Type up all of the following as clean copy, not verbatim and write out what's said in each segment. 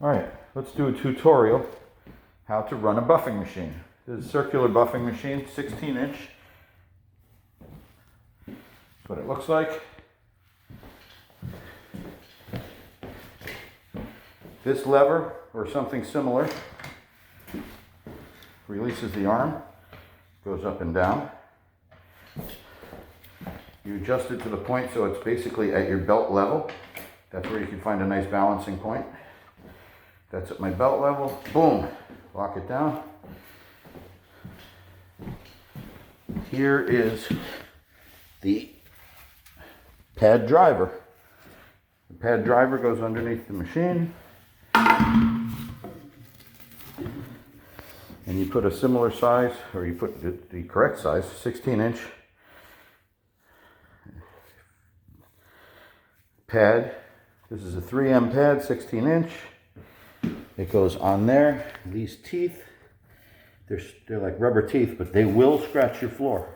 All right, let's do a tutorial how to run a buffing machine. This is a circular buffing machine, 16 inch. That's what it looks like. This lever, or something similar, releases the arm, goes up and down. You adjust it to the point so it's basically at your belt level. That's where you can find a nice balancing point. That's at my belt level. Boom, lock it down. Here is the pad driver. The pad driver goes underneath the machine. And you put a similar size, or you put the correct size, 16 inch pad. This is a 3M pad, 16 inch. It goes on there. These teeth, they're like rubber teeth, but they will scratch your floor.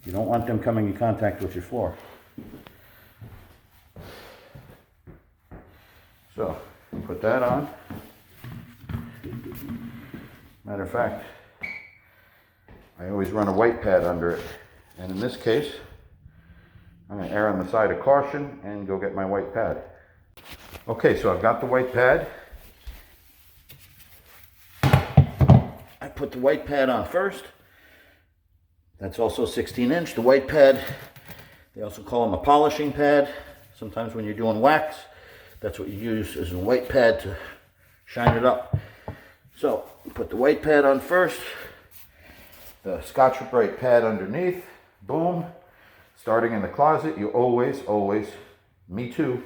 You don't want them coming in contact with your floor. So, put that on. Matter of fact, I always run a white pad under it. And in this case, I'm going to err on the side of caution and go get my white pad. Okay, so I've got the white pad. I put the white pad on first. That's also 16 inch. The white pad, they also call them a polishing pad. Sometimes when you're doing wax, that's what you use as a white pad to shine it up. So, put the white pad on first, the Scotch-Brite pad underneath, boom. Starting in the closet, you always, me too,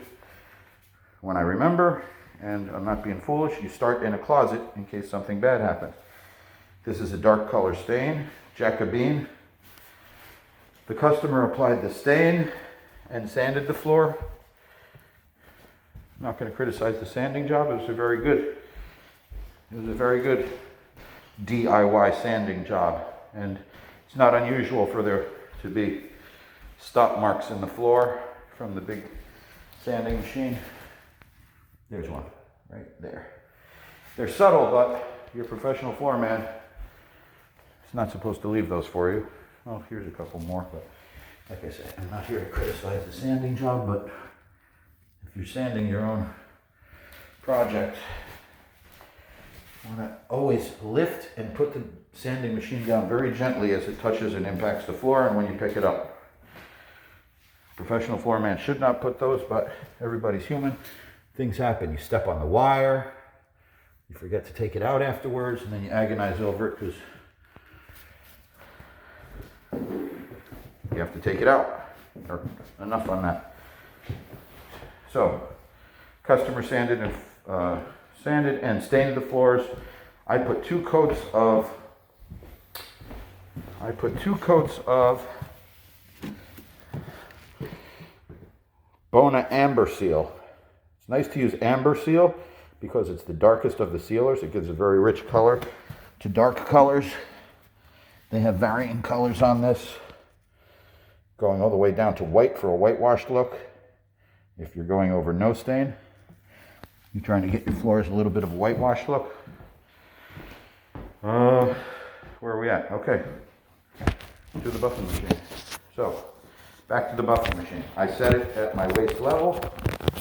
when I remember, and I'm not being foolish, you start in a closet in case something bad happens. This is a dark color stain, Jacobin. The customer applied the stain and sanded the floor. I'm not going to criticize the sanding job, it was a very good DIY sanding job, and it's not unusual for there to be stop marks in the floor from the big sanding machine. There's one right there. They're subtle, but your professional floor man is not supposed to leave those for you. Oh, here's a couple more, but like I said, I'm not here to criticize the sanding job, but if you're sanding your own project, you want to always lift and put the sanding machine down very gently as it touches and impacts the floor and when you pick it up. Professional floor man should not put those, but everybody's human. Things happen. You step on the wire, you forget to take it out afterwards, and then you agonize over it because you have to take it out. Or enough on that. So, customer sanded and stained the floors. I put two coats of Bona Amber Seal. It's nice to use Amber Seal because it's the darkest of the sealers. It gives a very rich color to dark colors. They have varying colors on this, going all the way down to white for a whitewashed look. If you're going over no stain, you're trying to get your floors a little bit of a whitewash look. Where are we at? Okay, to the buffing machine. So, back to the buffing machine. I set it at my waist level,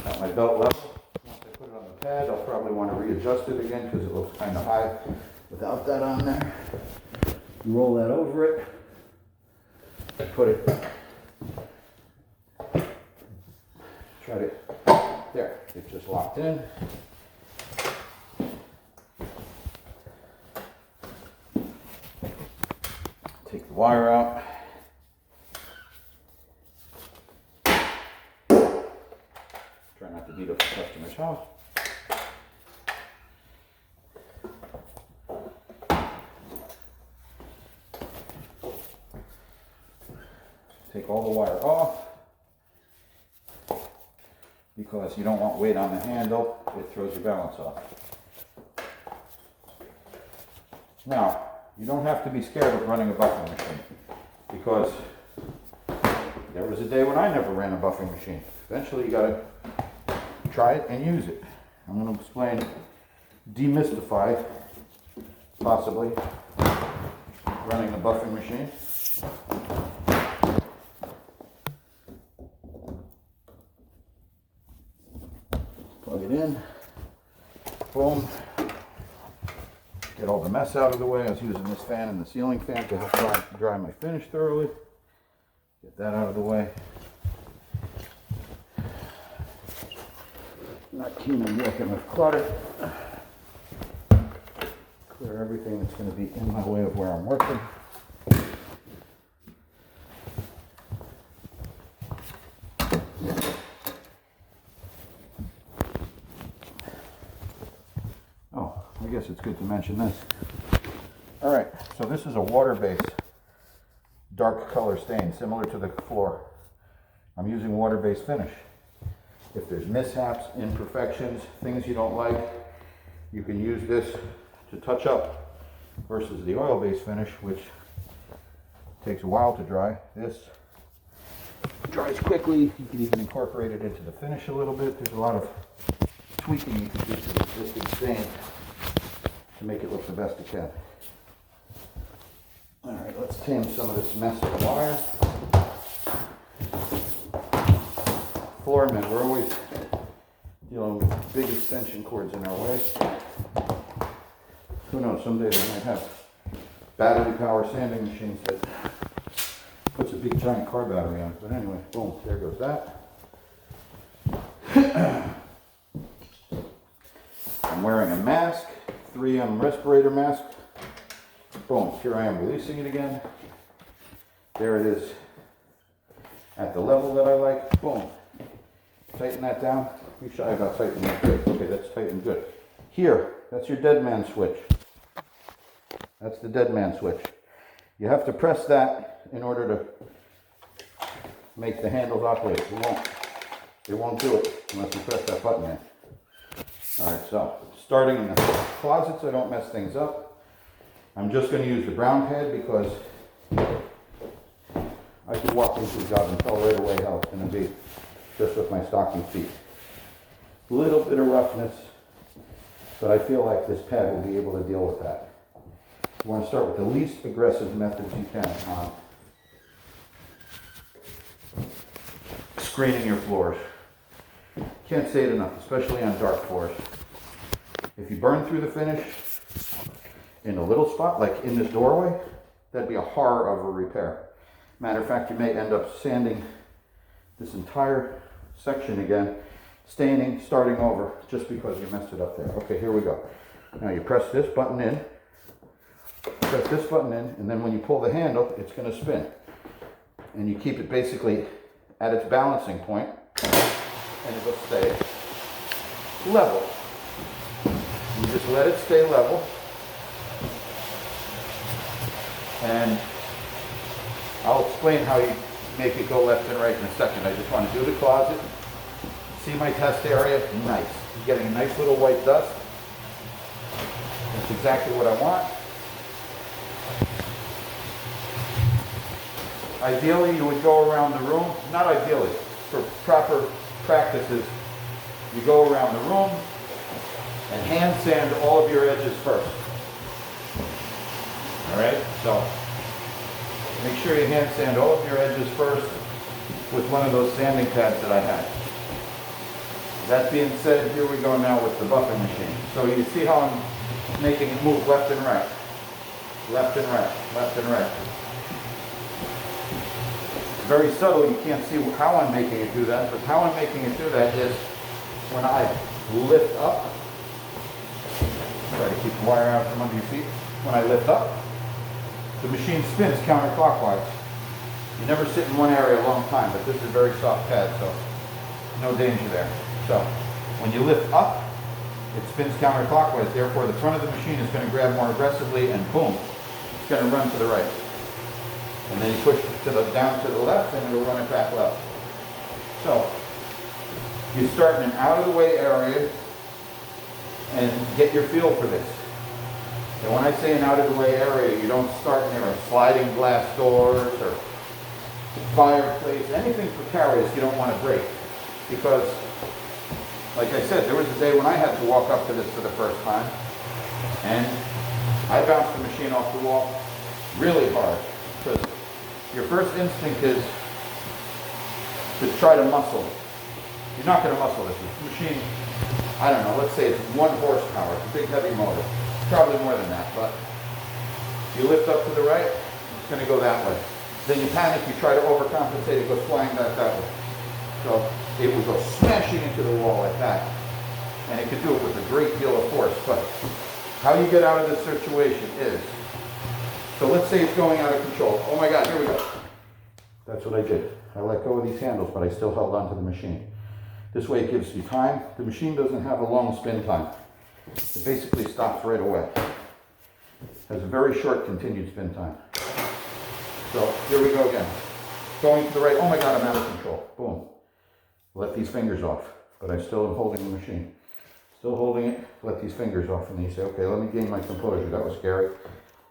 at my belt level. Once I put it on the pad, I'll probably want to readjust it again because it looks kind of high without that on there. You roll that over it. I put it, there, it's just locked in. Take the wire out. Try not to beat up the customer's house. Take all the wire off because you don't want weight on the handle. It throws your balance off. Now, you don't have to be scared of running a buffing machine because there was a day when I never ran a buffing machine. Eventually you got to try it and use it. I'm going to explain, demystify, possibly, running the buffing machine. Plug it in, boom, get all the mess out of the way. I was using this fan and the ceiling fan to help dry my finish thoroughly. Get that out of the way. Not keen on working with clutter. Clear everything that's going to be in my way of where I'm working. Oh, I guess it's good to mention this. All right, so this is a water-based dark color stain, similar to the floor. I'm using water-based finish. If there's mishaps, imperfections, things you don't like, you can use this to touch up versus the oil-based finish, which takes a while to dry. This dries quickly. You can even incorporate it into the finish a little bit. There's a lot of tweaking you can do to the existing stain to make it look the best it can. All right, let's tame some of this mess of wire. Floormen, we're always dealing with big extension cords in our way. Who knows, someday they might have battery power sanding machines that puts a big giant car battery on it. But anyway, boom, there goes that. I'm wearing a mask, 3M respirator mask. Boom, here I am releasing it again. There it is at the level that I like. Boom. Tighten that down. Be shy about tightening that good. Okay, that's tightened good. Here, that's your dead man switch. That's the dead man switch. You have to press that in order to make the handles operate. It won't do it unless you press that button in. Alright, so starting in the closet so I don't mess things up. I'm just going to use the brown pad because I could walk into a job and tell right away how it's going to be just with my stocking feet. A little bit of roughness, but I feel like this pad will be able to deal with that. You want to start with the least aggressive methods you can on screening your floors. Can't say it enough, especially on dark floors. If you burn through the finish in a little spot, like in this doorway, that'd be a horror of a repair. Matter of fact, you may end up sanding this entire section again, staining, starting over, just because you messed it up there. Okay, here we go. Now you press this button in, and then when you pull the handle, it's going to spin. And you keep it basically at its balancing point, and it will stay level. You just let it stay level, and I'll explain how you make it go left and right in a second. I just want to do the closet. See my test area? Nice. You're getting a nice little white dust. That's exactly what I want. Ideally, you would go around the room. Not ideally. For proper practices, you go around the room and hand sand all of your edges first. All right? So, make sure you hand sand all of your edges first with one of those sanding pads that I had. That being said, here we go now with the buffing machine. So you see how I'm making it move left and right. Left and right, left and right. Very subtle, you can't see how I'm making it do that, but how I'm making it do that is when I lift up, try to keep the wire out from under your feet. When I lift up, the machine spins counterclockwise. You never sit in one area a long time, but this is a very soft pad, so no danger there. So when you lift up, it spins counterclockwise. Therefore, the front of the machine is going to grab more aggressively, and boom, it's going to run to the right. And then you push it down to the left, and it'll run it back left. So you start in an out-of-the-way area and get your feel for this. And when I say an out-of-the-way area, you don't start near sliding glass doors or fireplace, anything precarious you don't want to break. Because like I said, there was a day when I had to walk up to this for the first time, and I bounced the machine off the wall really hard, because your first instinct is to try to muscle. You're not going to muscle this. This machine, I don't know, let's say it's 1 horsepower. It's a big heavy motor. Probably more than that, but you lift up to the right, it's going to go that way. Then you panic, you try to overcompensate, it goes flying back that way. So it would go smashing into the wall like that. And it could do it with a great deal of force. But how you get out of this situation is, so let's say it's going out of control. Oh my God, here we go. That's what I did. I let go of these handles, but I still held onto the machine. This way it gives you time. The machine doesn't have a long spin time. It basically stops right away. Has a very short continued spin time. So here we go again. Going to the right. Oh my God, I'm out of control. Boom. Let these fingers off, but I still am holding the machine. Still holding it. Let these fingers off, and then you say, okay, let me gain my composure. That was scary.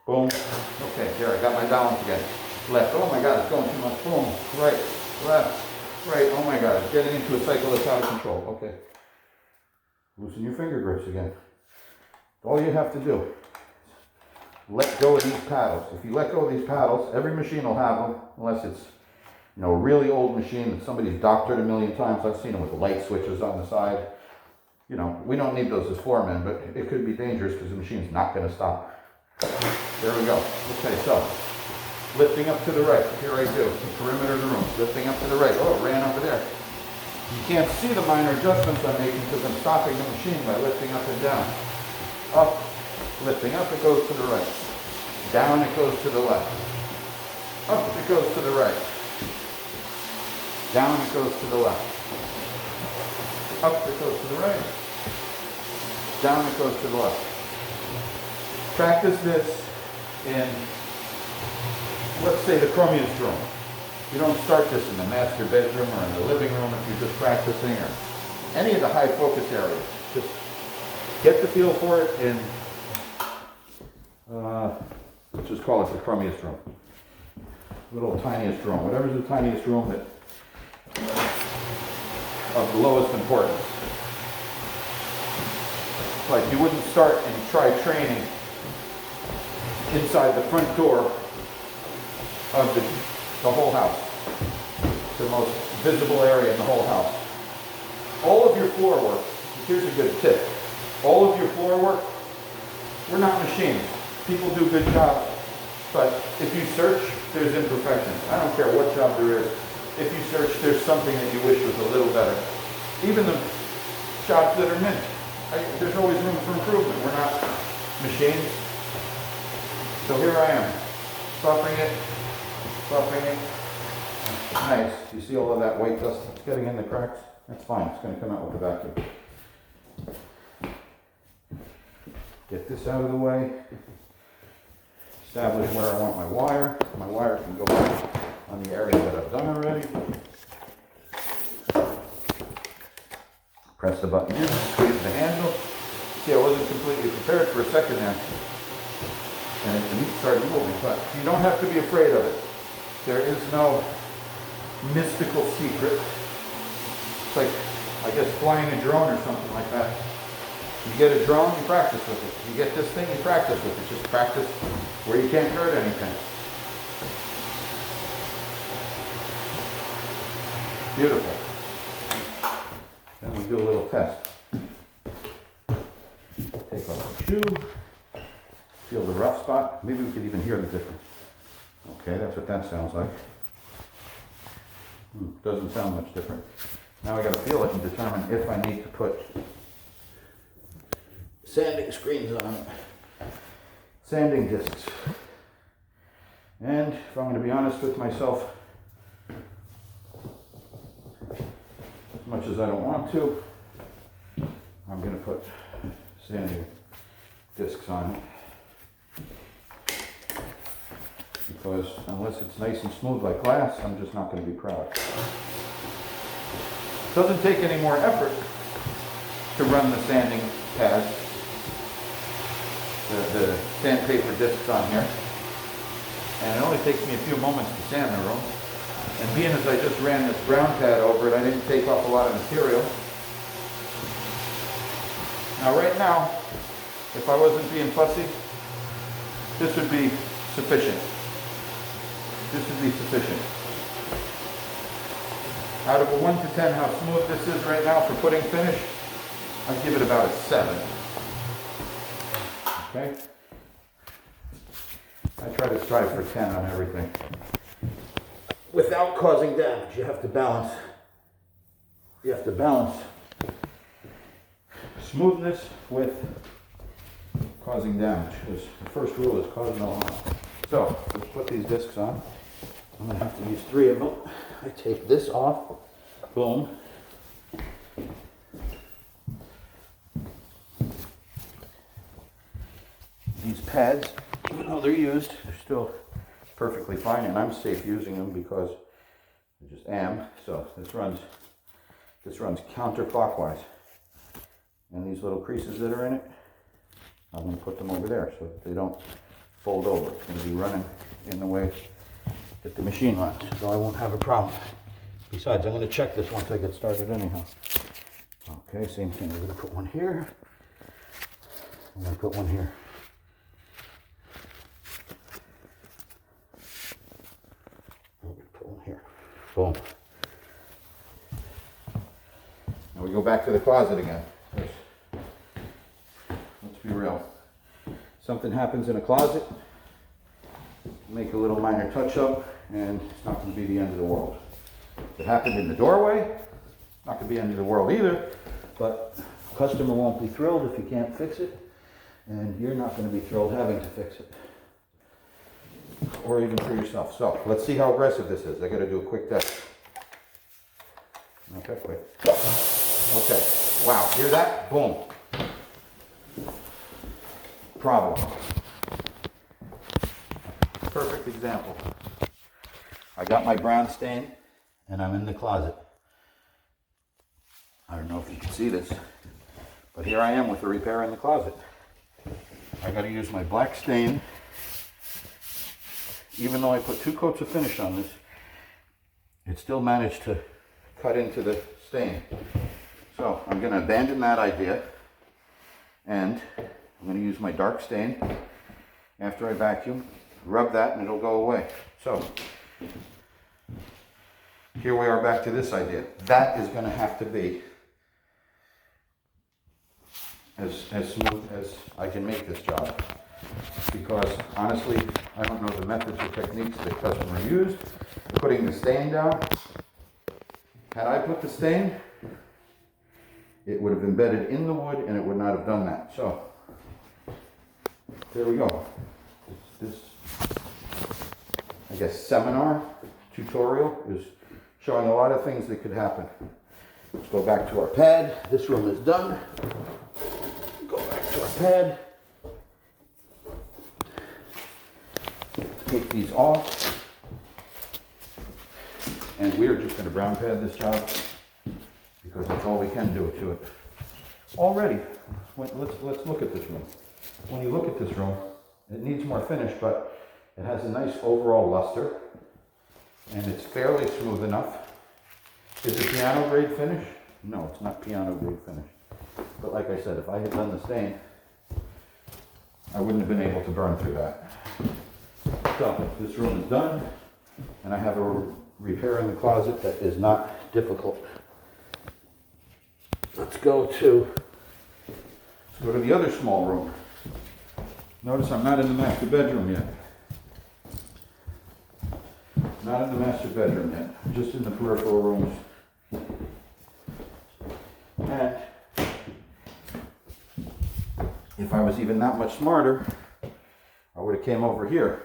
Boom. Okay, here, I got my balance again. Left. Oh my God, it's going too much. Boom. Right. Left. Right. Oh my God, it's getting into a cycle that's out of control. Okay. Loosen your finger grips again. All you have to do, let go of these paddles. If you let go of these paddles, every machine will have them, unless it's, you know, a really old machine that somebody's doctored a million times. I've seen them with the light switches on the side. You know, we don't need those as foremen, but it could be dangerous because the machine's not going to stop. There we go. Okay, so lifting up to the right. Here I do. The perimeter of the room. Lifting up to the right. Oh, it ran over there. You can't see the minor adjustments I'm making because I'm stopping the machine by lifting up and down. Up, lifting up, it goes to the right. Down, it goes to the left. Up, it goes to the right. Down, it goes to the left. Up, it goes to the right. Down, it goes to the left. Practice this in, let's say, the crummiest room. You don't start this in the master bedroom or in the living room if you're just practicing, or any of the high focus areas. Just get the feel for it in, let's just call it the crummiest room. Little tiniest room. Whatever's the tiniest room that of the lowest importance. Like you wouldn't start and try training inside the front door of the whole house. The most visible area in the whole house. All of your floor work, here's a good tip. All of your floor work, we're not machines. People do good jobs, but if you search, there's imperfections. I don't care what job there is. If you search, there's something that you wish was a little better. Even the jobs that are mint, there's always room for improvement. We're not machines. So here I am, buffing it. Nice. You see all of that white dust that's getting in the cracks? That's fine. It's going to come out with the vacuum. Get this out of the way. Establish where I want my wire. My wire can go back on the area that I've done already. Press the button in, squeeze the handle. See, I wasn't completely prepared for a second there. And the meat started moving, but you don't have to be afraid of it. There is no mystical secret. It's like, I guess, flying a drone or something like that. You get a drone, you practice with it. You get this thing, you practice with it. Just practice where you can't hurt anything. Beautiful. Then we do a little test. Take off the shoe. Feel the rough spot. Maybe we could even hear the difference. Okay, that's what that sounds like. Doesn't sound much different. Now I got to feel it and determine if I need to put sanding screens on it. Sanding discs. And if I'm going to be honest with myself, as much as I don't want to, I'm going to put sanding discs on it. Because unless it's nice and smooth like glass, I'm just not going to be proud. It doesn't take any more effort to run the sanding pads, the sandpaper discs on here. And it only takes me a few moments to sand the room. And being as I just ran this brown pad over it, I didn't take off a lot of material. Now right now, if I wasn't being fussy, this would be sufficient. This would be sufficient. Out of a 1 to 10, how smooth this is right now for putting finish, I'd give it about a 7. Okay? I try to strive for 10 on everything. Without causing damage, you have to balance. You have to balance smoothness with causing damage, because the first rule is cause no harm. So, let's put these discs on. I'm going to have to use 3 of them. I take this off. Boom. These pads, even though they're used, they're still perfectly fine, and I'm safe using them because I just am. So this runs counterclockwise. And these little creases that are in it, I'm going to put them over there so that they don't fold over. It's going to be running in the way that the machine runs, so I won't have a problem. Besides, I'm going to check this once I get started anyhow. Okay, same thing. We're going to put one here. I'm going to put one here. I'm going to put one here. Boom. Now we go back to the closet again. Let's be real. Something happens in a closet, make a little minor touch-up, and it's not going to be the end of the world. If it happened in the doorway, it's not going to be the end of the world either, but the customer won't be thrilled if you can't fix it, and you're not going to be thrilled having to fix it, or even for yourself. So let's see how aggressive this is. I got to do a quick test. Not that quick. Okay. Wow. Hear that? Boom. Problem. Perfect example. I got my brown stain and I'm in the closet. I don't know if you can see this, but here I am with a repair in the closet. I got to use my black stain. Even though I put 2 coats of finish on this, it still managed to cut into the stain. So I'm going to abandon that idea, and I'm going to use my dark stain after I vacuum, rub that, and it'll go away. So here we are back to this idea. That is going to have to be as smooth as I can make this job. Because honestly, I don't know the methods or techniques the customer used putting the stain down. Had I put the stain, it would have embedded in the wood and it would not have done that. So there we go. This I guess seminar tutorial is showing a lot of things that could happen. Let's go back to our pad. This room is done. Go back to our pad. Take these off. And we're just going to brown pad this job because that's all we can do to it. Already, let's look at this room. When you look at this room, it needs more finish, but it has a nice overall luster, and it's fairly smooth enough. Is it piano grade finish? No, it's not piano grade finish. But like I said, if I had done the stain, I wouldn't have been able to burn through that. So this room is done, and I have a repair in the closet that is not difficult. Let's go to the other small room. Notice I'm not in the master bedroom yet. Not in the master bedroom yet. I'm just in the peripheral rooms. And if I was even that much smarter, I would have came over here.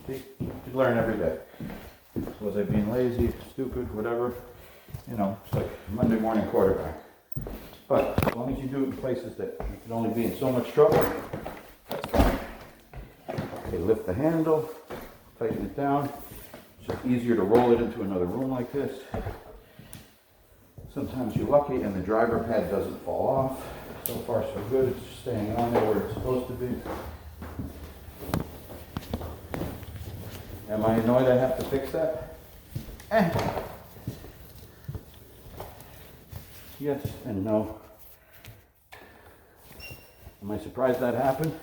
See, you learn every day. Was I being lazy, stupid, whatever? You know, it's like Monday morning quarterback. But as long as you do it in places that you can only be in so much trouble, that's fine. Okay, lift the handle, tighten it down. It's just easier to roll it into another room like this. Sometimes you're lucky and the driver pad doesn't fall off. So far so good, it's just staying on there where it's supposed to be. Am I annoyed I have to fix that? Yes and no. Am I surprised that happened?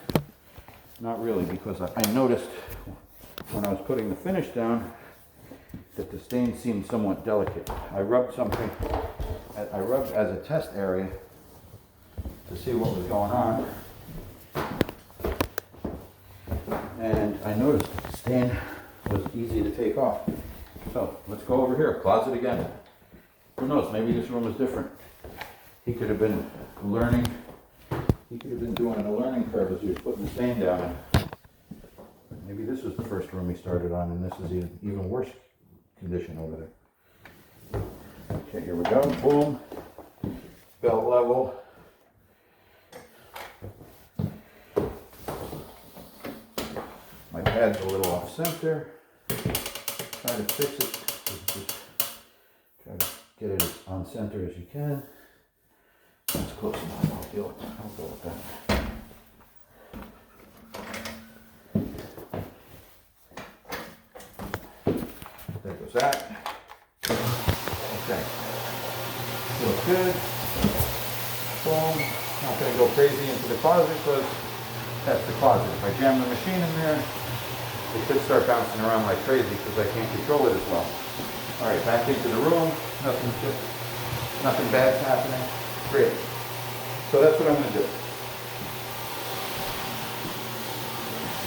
Not really, because I noticed when I was putting the finish down that the stain seemed somewhat delicate. I rubbed as a test area to see what was going on. And I noticed the stain was easy to take off. So let's go over here, closet again. Who knows, maybe this room is different. He could have been learning, he could have been doing a learning curve as he was putting the stain down. Maybe this was the first room he started on, and this is even worse condition over there. Okay, here we go, boom, belt level. My pad's a little off center. Try to fix it. Just try to get it as on center as you can. That's close enough. I'll go with that. There goes that. Okay. Looks good. Boom. Not going to go crazy into the closet because that's the closet. If I jam the machine in there, it could start bouncing around like crazy because I can't control it as well. All right, back into the room. Nothing bad's happening. Great. So that's what I'm going to do.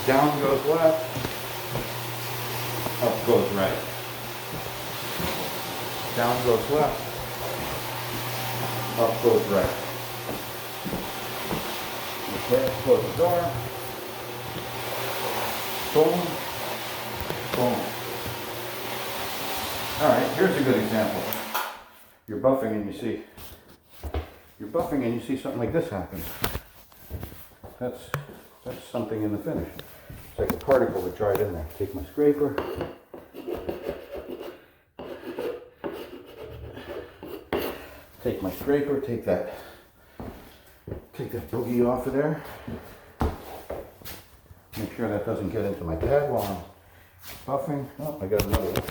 Down goes left. Up goes right. Down goes left. Up goes right. Okay, close the door. Boom. Boom. All right, here's a good example. You're buffing and you see something like this happen. That's something in the finish. It's like a particle that dried in there. Take my scraper. Take that boogie off of there. Make sure that doesn't get into my pad while I'm buffing. Oh, I got another one.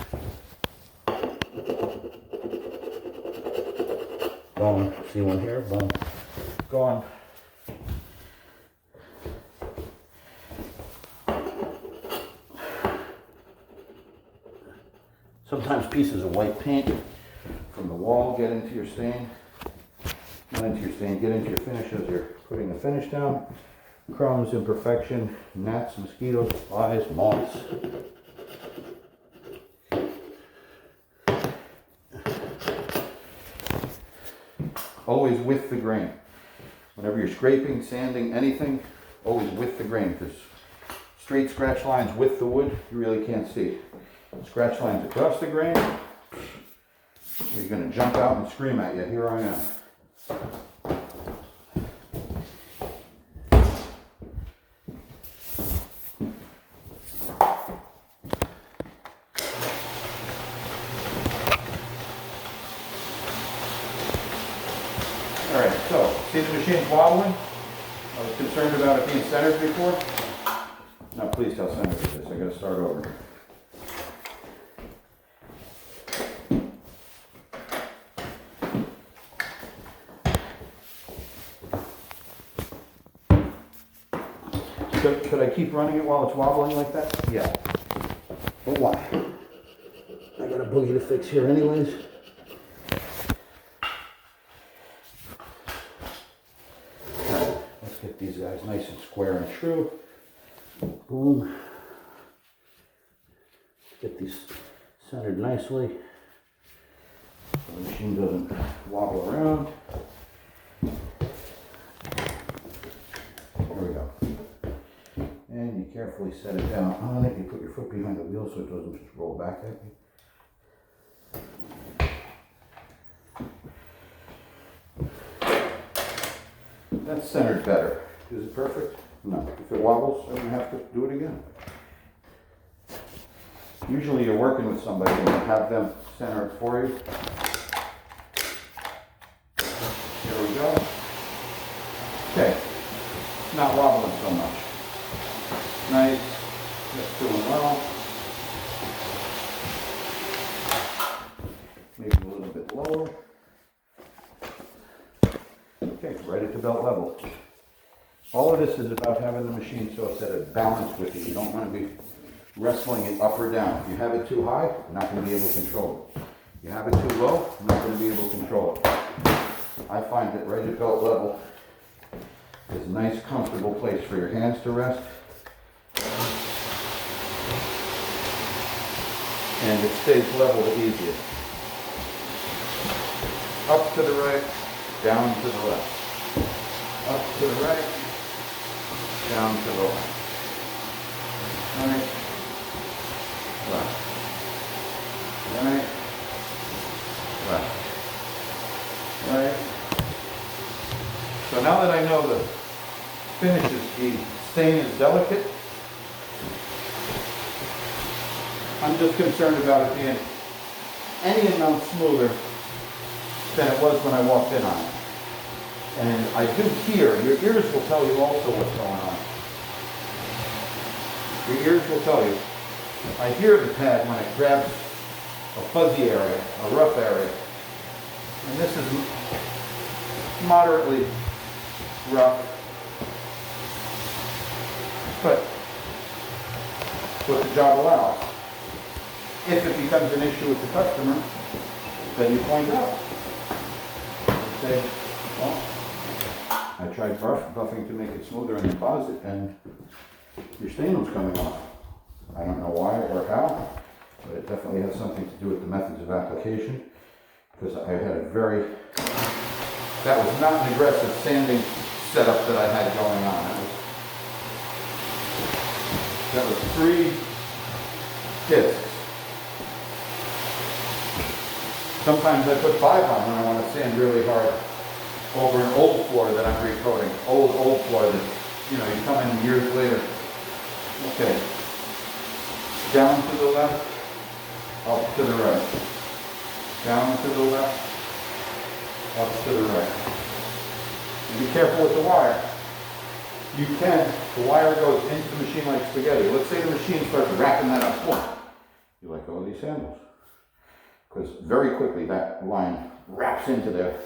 Going. See one here? Boom. Gone. Sometimes pieces of white paint from the wall get into your stain. Not into your stain, get into your finish as you're putting the finish down. Crumbs, imperfection, gnats, mosquitoes, flies, moths. Always with the grain. Whenever you're scraping, sanding, anything, always with the grain, because straight scratch lines with the wood, you really can't see. Scratch lines across the grain, you're going to jump out and scream at you. Here I am. Alright, so, see the machine's wobbling? I was concerned about it being centered before. Now please tell centered it is. I gotta start over. Could I keep running it while it's wobbling like that? Yeah. But why? I got a boogie to fix here anyways. Alright, let's get these guys nice and square and true. Boom. Get these centered nicely so the machine doesn't wobble around. There we go. And you carefully set it down on it. You put your foot behind the wheel so it doesn't just roll back at you. That's centered better. Is it perfect? No. If it wobbles, I'm going to have to do it again. Usually you're working with somebody and you have them center it for you. Here we go. Okay. Not wobbling so much. Nice. That's doing well. Maybe a little bit lower. Okay, right at the belt level. All of this is about having the machine so it's at a balance with you. You don't want to be wrestling it up or down. If you have it too high, you're not going to be able to control it. If you have it too low, you're not going to be able to control it. I find that right at belt level is a nice, comfortable place for your hands to rest. And it stays level the easiest. Up to the right, down to the left. Up to the right, down to the left. Right, left. Right, left. Right. So now that I know the finish is, the stain is delicate, I'm just concerned about it being any amount smoother than it was when I walked in on it. And I do hear, your ears will tell you also what's going on. Your ears will tell you. I hear the pad when it grabs a fuzzy area, a rough area. And this is moderately rough. But what the job allows. If it becomes an issue with the customer, then you point out. You say, well, I tried buffing to make it smoother in the closet and your stain was coming off. I don't know why or how, but it definitely has something to do with the methods of application, because I had a that was not an aggressive sanding setup that I had going on. That was 3 discs. Sometimes I put 5 on when I want to sand really hard over an old floor that I'm recoating. Old floor that, you come in years later. Okay. Down to the left, up to the right. Down to the left, up to the right. And be careful with the wire. The wire goes into the machine like spaghetti. Let's say the machine starts wrapping that up. Whoa. You let go of these handles. Because very quickly that line wraps into there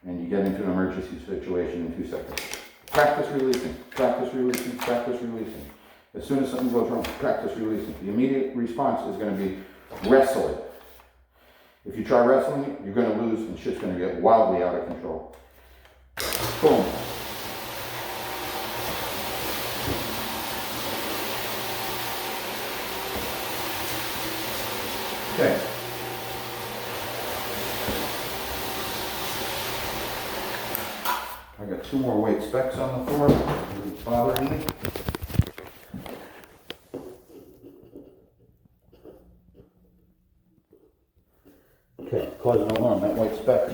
and you get into an emergency situation in 2 seconds. Practice releasing, practice releasing, practice releasing. As soon as something goes wrong, practice releasing. The immediate response is going to be wrestle it. If you try wrestling it, you're going to lose and shit's going to get wildly out of control. Boom. Okay. I got 2 more white specks on the floor. It's bothering me. Okay, cause an alarm, that white speck.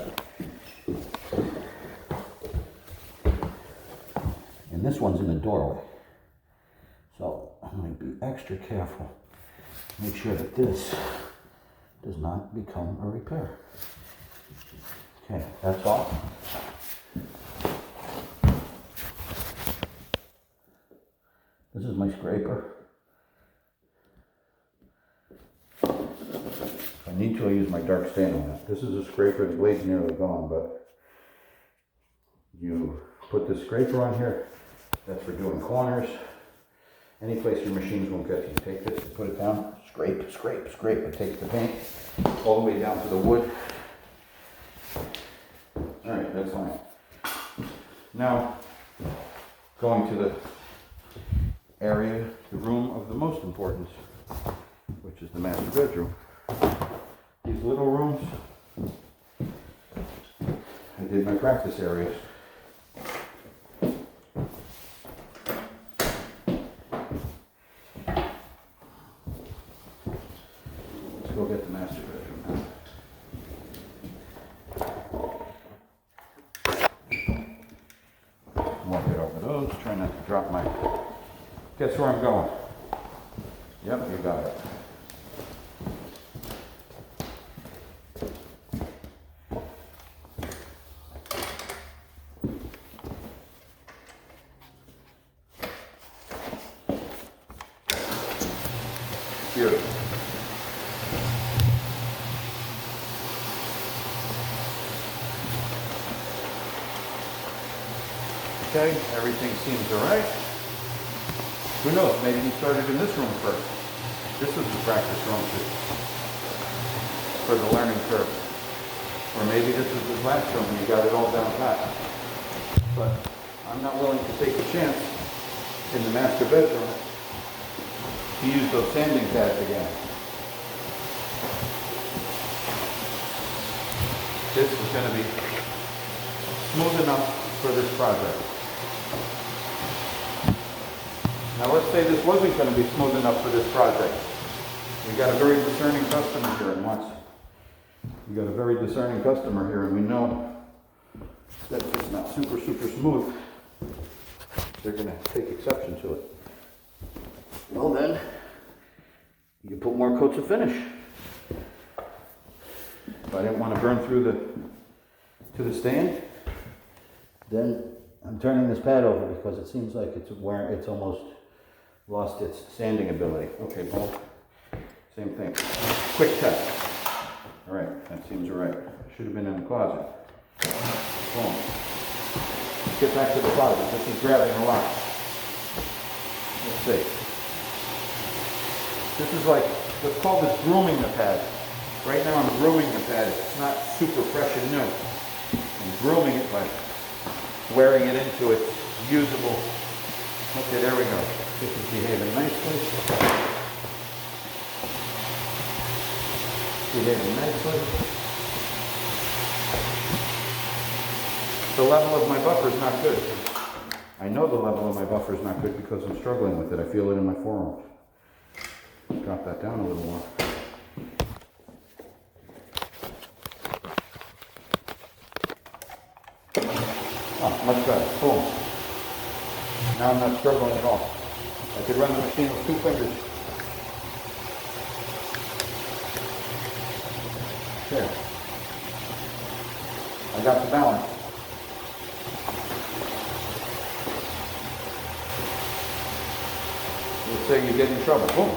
And this one's in the doorway. So I'm going to be extra careful. Make sure that this does not become a repair. Okay, that's all. This is my scraper. If I need to, I use my dark stain on it. This is a scraper, the blade's nearly gone, but you put the scraper on here. That's for doing corners. Any place your machines won't get to. You take this, put it down, scrape, scrape, scrape. It takes the paint all the way down to the wood. All right, that's fine. Now, going to the area, the room of the most importance, which is the master bedroom. These little rooms, I did my practice areas. Let's go get the master bedroom now. Walk it over those, try not to drop my... Guess where I'm going? Yep, you got it. Beautiful. Okay, everything seems all right. Who knows, maybe he started in this room first. This is the practice room for the learning curve. Or maybe this is the classroom and you got it all down pat. But I'm not willing to take a chance in the master bedroom to use those sanding pads again. This is going to be smooth enough for this project. Now let's say this wasn't going to be smooth enough for this project. We got a very discerning customer here and wants. We got a very discerning customer here and we know that if it's not super smooth, they're going to take exception to it. Well then, you put more coats of finish. If I didn't want to burn through to the stand, then I'm turning this pad over because it seems like it's almost lost its sanding ability. Okay, well, same thing. Quick test. All right, that seems all right. Should have been in the closet. Boom. Let's get back to the closet. This is grabbing a lot. Let's see. This is like, let's call this grooming the pad. Right now I'm grooming the pad. It's not super fresh and new. I'm grooming it by wearing it into its usable. Okay, there we go. This is behaving nicely. Behaving nicely. The level of my buffer is not good. I know the level of my buffer is not good because I'm struggling with it. I feel it in my forearms. Drop that down a little more. Oh, much better. Boom. Now I'm not struggling at all. I could run the machine with 2 fingers. There. I got the balance. Let's say you get in trouble. Boom.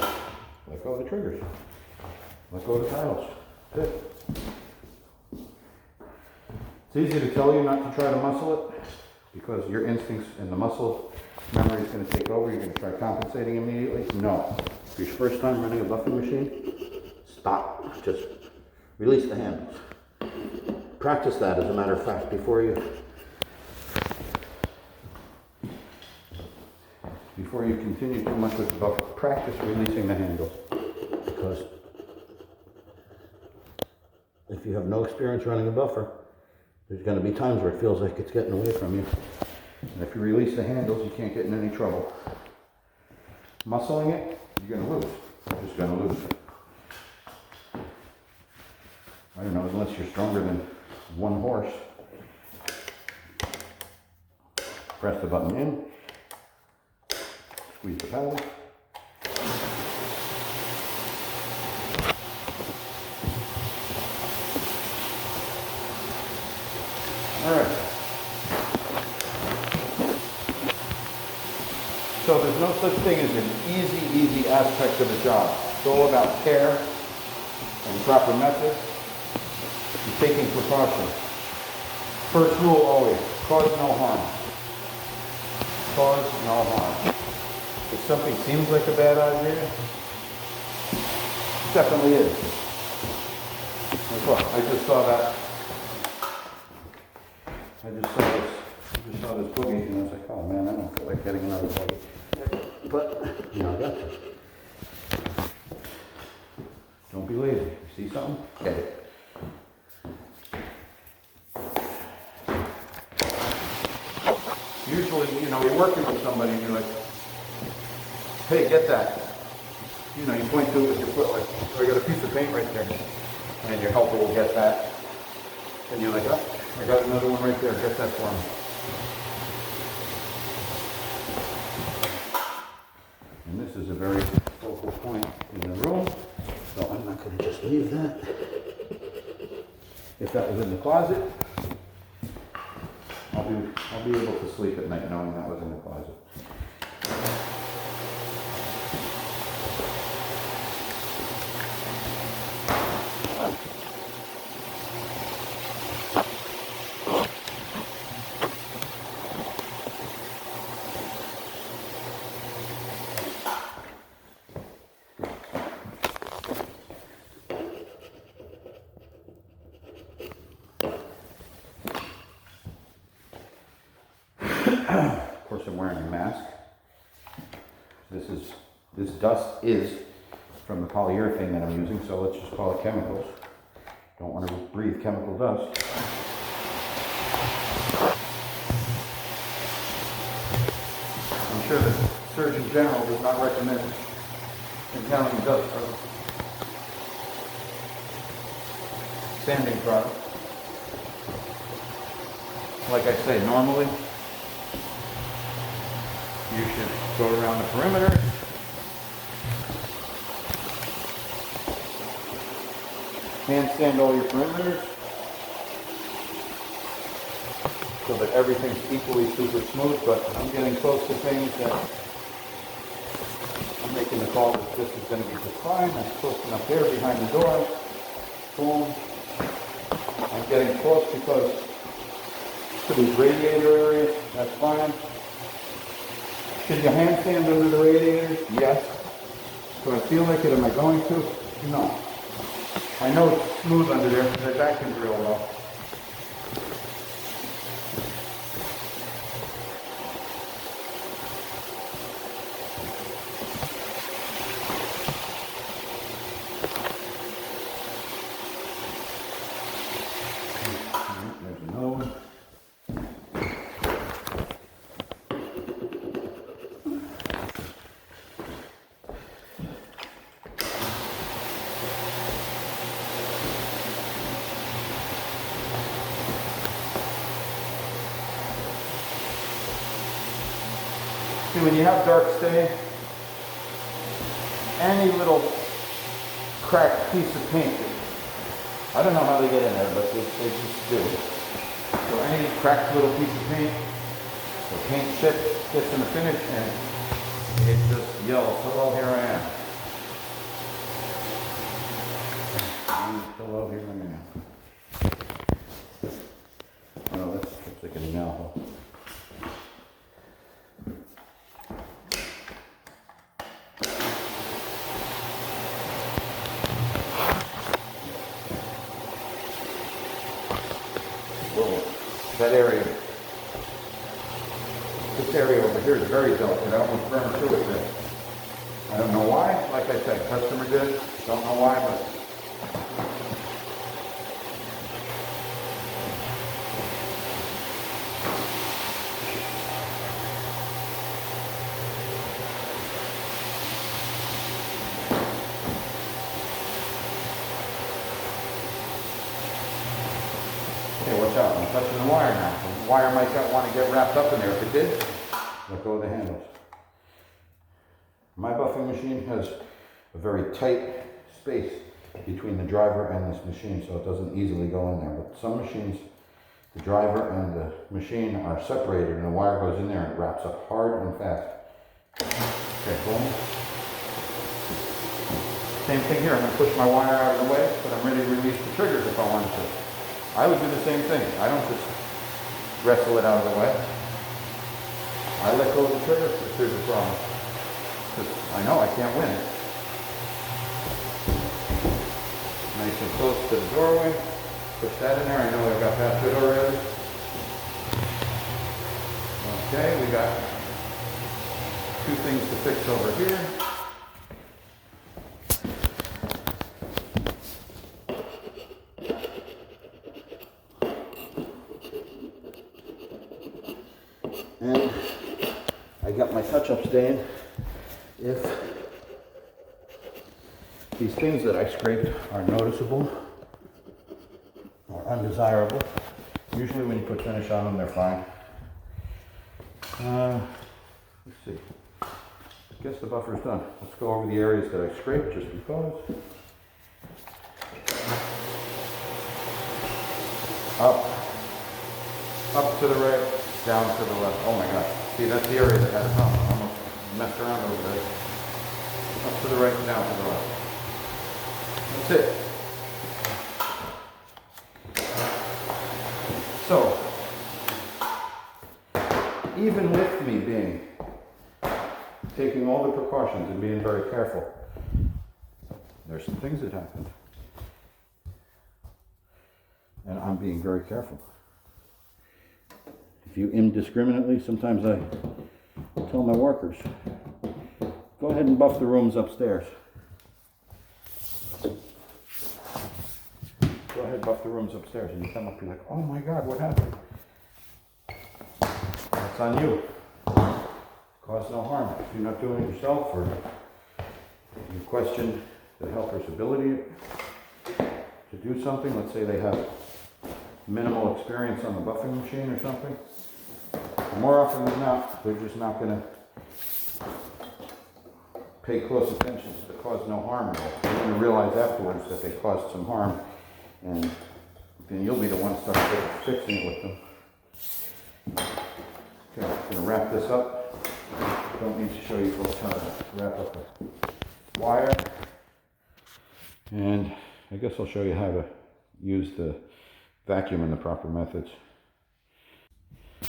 Let go of the triggers. Let go of the tiles. That's it. It's easy to tell you not to try to muscle it because your instincts and the muscle memory is going to take over. You're going to try compensating immediately. No. If it's your first time running a buffing machine, stop. Just release the handles. Practice that, as a matter of fact, before you continue too much with the buffer. Practice releasing the handles, because if you have no experience running a buffer, there's going to be times where it feels like it's getting away from you. And if you release the handles, you can't get in any trouble. Muscling it, you're going to lose. You're just going to lose. I don't know, unless you're stronger than one horse. Press the button in. Squeeze the paddle. All right. So there's no such thing as an easy aspect of the job. It's all about care and proper methods and taking precautions. First rule always, cause no harm. Cause no harm. If something seems like a bad idea, it definitely is. Look, I just saw that. I just saw this boogie and I was like, oh man, I don't feel like getting another boogie. But, you know, I got to. Don't be lazy. You see something? Get it. Usually, you know, you're working with somebody and you're like, hey, get that. You know, you point to it with your foot like, oh, I got a piece of paint right there. And your helper will get that. And you're like, oh, I got another one right there. Get that for me. And this is a very focal point in the room. So I'm not going to just leave that. If that was in the closet, I'll be able to sleep at night knowing that was in the closet. Of course, I'm wearing a mask. This dust is from the polyurethane that I'm using, so let's just call it chemicals. Don't want to breathe chemical dust. I'm sure the Surgeon General does not recommend inhaling dust from sanding product. Like I say, normally you should go around the perimeter. Hand sand all your perimeters so that everything's equally super smooth, but I'm getting close to things that I'm making the call that this is going to be just fine. That's close enough there behind the door. Boom. I'm getting close because to these radiator areas, that's fine. Should you hand sand under the radiators? Yes. Do I feel like it? Am I going to? No. I know it's smooth under there because I vacuumed real well. There's another one. See, when you have dark stain, any little cracked piece of paint, I don't know how they get in there, but they just do. So any cracked little piece of paint, the paint chip gets in the finish and it just yells, hello, here I am. Hello, here I am. Oh, that's like an now. That area, this area over here is very delicate. I almost burned through it there. I don't know why. Like I said, customer did. Don't know why, but hey, watch out. I'm touching the wire now. The wire might want to get wrapped up in there. If it did, let go of the handles. My buffing machine has a very tight space between the driver and this machine, so it doesn't easily go in there. But some machines, the driver and the machine are separated, and the wire goes in there and it wraps up hard and fast. Okay, boom. Same thing here. I'm going to push my wire out of the way, but I'm ready to release the triggers if I wanted to. I would do the same thing. I don't just wrestle it out of the way. I let go of the trigger if there's a problem. Because I know I can't win it. Nice and close to the doorway. Push that in there. I know I got that good already. Okay, we got two things to fix over here. And I got my touch-up stain. If these things that I scraped are noticeable or undesirable, usually when you put finish on them, they're fine. Let's see. I guess the buffer's done. Let's go over the areas that I scraped just because. Up to the right, down to the left. Oh my gosh. See, that's the area that had a problem. I almost messed around a little bit. Up to the right, down to the left. That's it. So, even with me taking all the precautions and being very careful, there's some things that happen. And I'm being very careful. If you indiscriminately, sometimes I tell my workers, go ahead and buff the rooms upstairs. Go ahead, buff the rooms upstairs. And you come up, you're like, oh my God, what happened? That's on you. Cause no harm. If you're not doing it yourself, or you question the helper's ability to do something, let's say they have minimal experience on the buffing machine or something, more often than not, they're just not going to pay close attention to the cause no harm rule. They're going to realize afterwards that they caused some harm, and then you'll be the one stuck fixing it with them. Okay, I'm going to wrap this up. Don't need to show you folks how to wrap up the wire. And I guess I'll show you how to use the vacuum in the proper methods.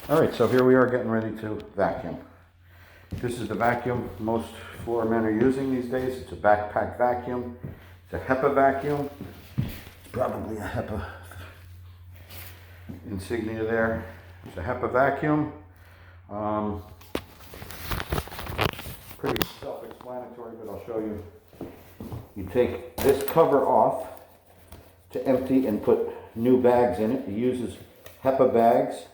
All right, so here we are getting ready to vacuum. This is the vacuum most floor men are using these days. It's a backpack vacuum. It's a HEPA vacuum. It's probably a HEPA insignia there. It's a HEPA vacuum. Pretty self-explanatory, but I'll show you. You take this cover off to empty and put new bags in it. It uses HEPA bags.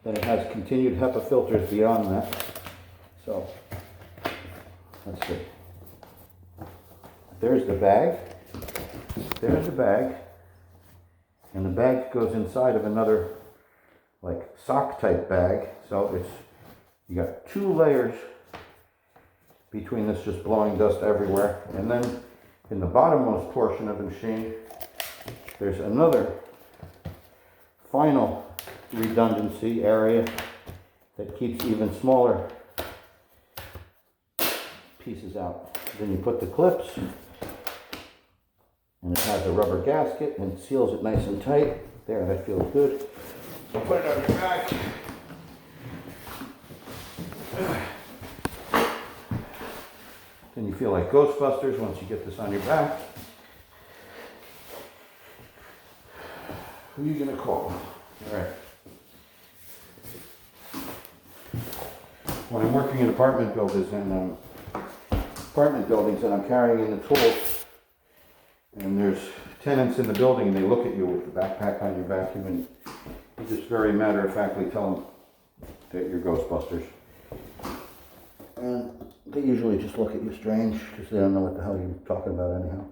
Then it has continued HEPA filters beyond that. So, let's see. There's the bag. There's the bag. And the bag goes inside of another, like, sock type bag. So it's, you got 2 layers between this, just blowing dust everywhere. And then in the bottommost portion of the machine, there's another final redundancy area that keeps even smaller pieces out. Then you put the clips, and it has a rubber gasket and seals it nice and tight. There, that feels good. So put it on your back. Then you feel like Ghostbusters once you get this on your back. Who are you gonna call? All right. When I'm working in apartment buildings and I'm carrying in the tools, and there's tenants in the building and they look at you with the backpack on your vacuum, and you just very matter-of-factly tell them that you're Ghostbusters. And they usually just look at you strange because they don't know what the hell you're talking about anyhow.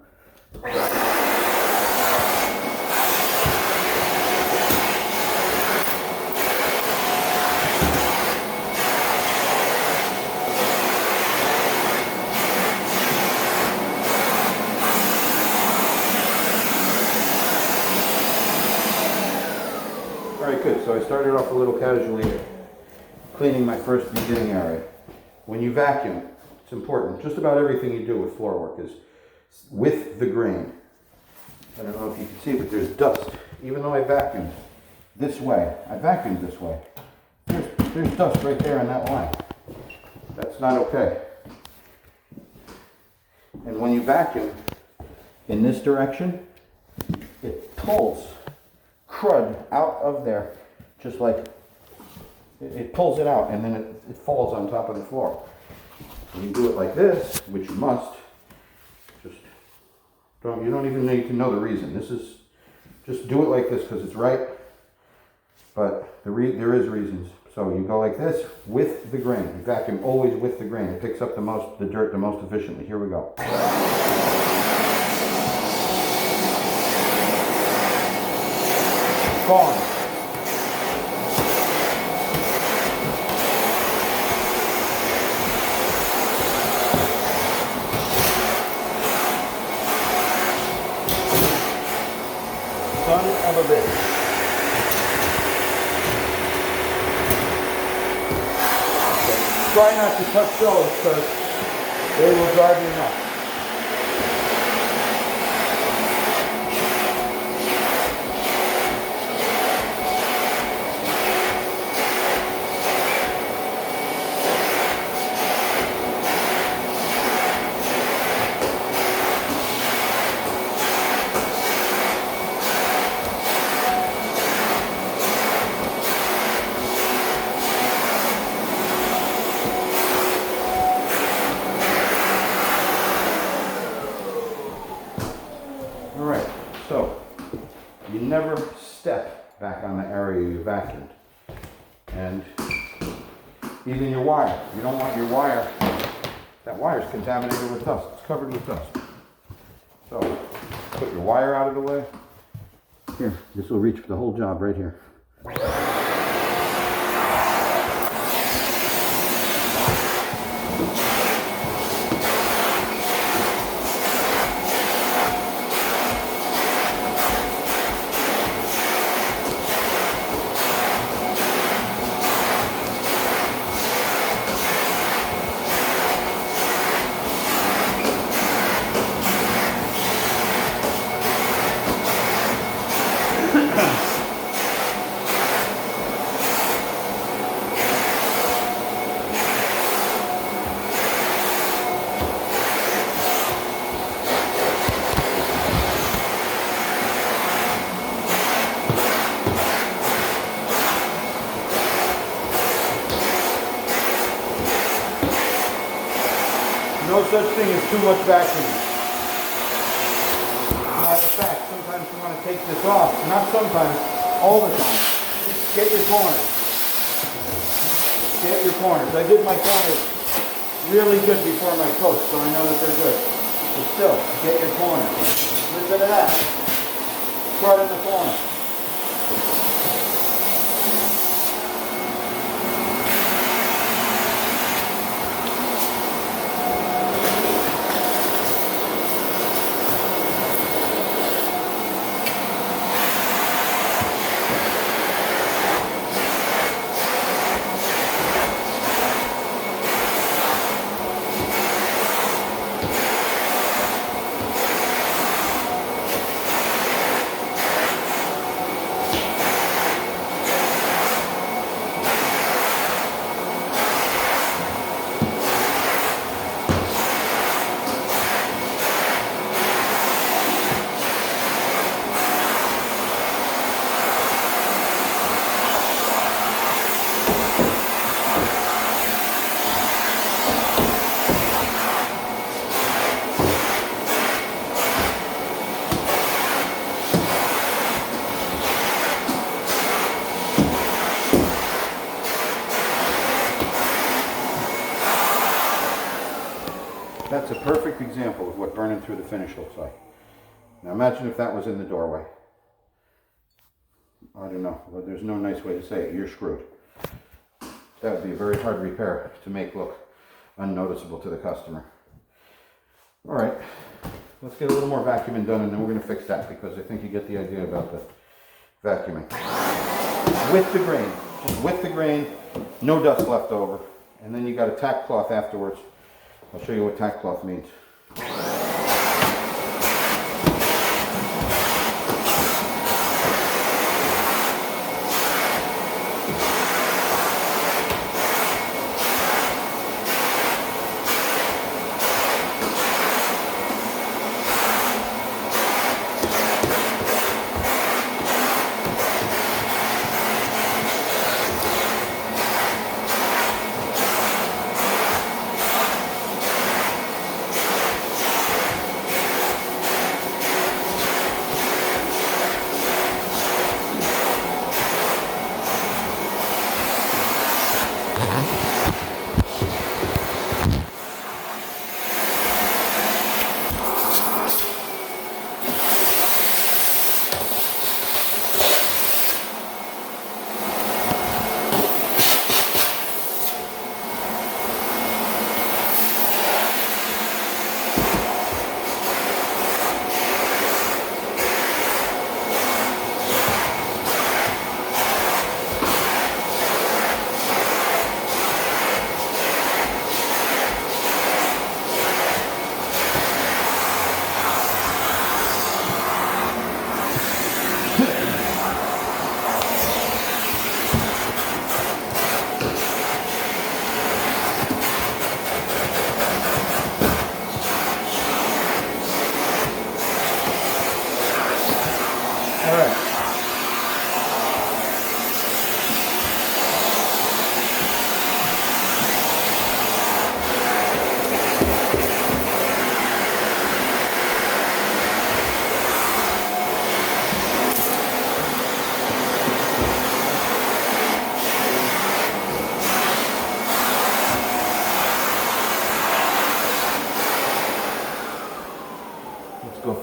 Alright, good. So I started off a little casually cleaning my first beginning area. When you vacuum, it's important. Just about everything you do with floor work is with the grain. I don't know if you can see, but there's dust. Even though I vacuumed this way, there's dust right there on that line. That's not okay. And when you vacuum in this direction, it pulls crud out of there, just like it pulls it out, and then it falls on top of the floor. When you do it like this, which you must, you don't even need to know the reason. Just do it like this because it's right, but there is reasons. So you go like this with the grain. You vacuum always with the grain. It picks up the dirt the most efficiently. Here we go. Gone. Son of a bitch. Try not to touch those because they will drive you nuts. vacuumed. And even your wire, you don't want your wire, that wire is contaminated with dust, it's covered with dust. So, put your wire out of the way. Here, this will reach for the whole job right here. No such thing as too much vacuuming. Matter of fact, sometimes you want to take this off. Not sometimes, all the time. Get your corners. Get your corners. I did my corners really good before my coat, so I know that they're good. But still, get your corners. Listen to that. Right in the corner. That's a perfect example of what burning through the finish looks like. Now imagine if that was in the doorway. I don't know, but there's no nice way to say it. You're screwed. That would be a very hard repair to make look unnoticeable to the customer. All right, let's get a little more vacuuming done and then we're going to fix that because I think you get the idea about the vacuuming. With the grain, just with the grain, no dust left over. And then you got a tack cloth afterwards. I'll show you what tack cloth means.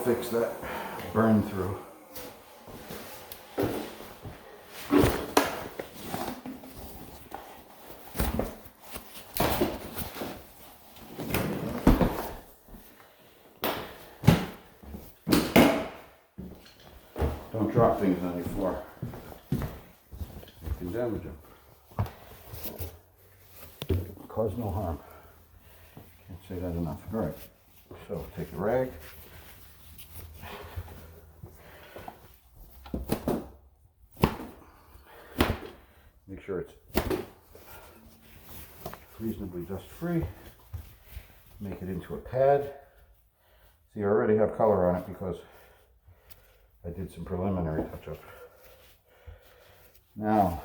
fix that burn through. Don't drop things on your floor. You can damage them. Cause no harm. Can't say that enough. All right. So take a rag. Make sure it's reasonably dust free. Make it into a pad. See, I already have color on it because I did some preliminary touch-up. Now,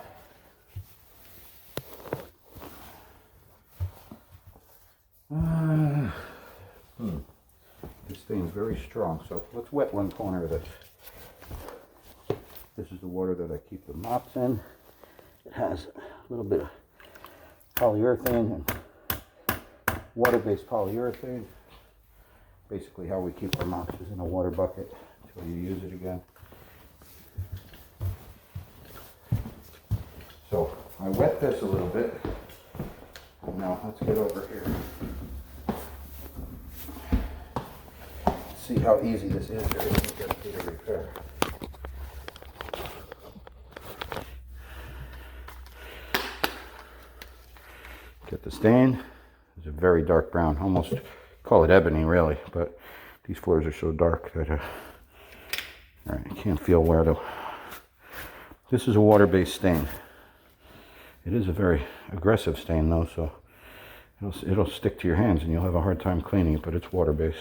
this stain's very strong, so let's wet one corner of this. This is the water that I keep the mops in. It has a little bit of polyurethane and water-based polyurethane. Basically how we keep our mops is in a water bucket until you use it again. So I wet this a little bit. Now let's get over here. See how easy this is to get to the repair. Get the stain. It's a very dark brown, almost call it ebony really, but these floors are so dark that all right, you can't feel where to. This is a water-based stain. It is a very aggressive stain though, so it'll stick to your hands and you'll have a hard time cleaning it, but it's water-based.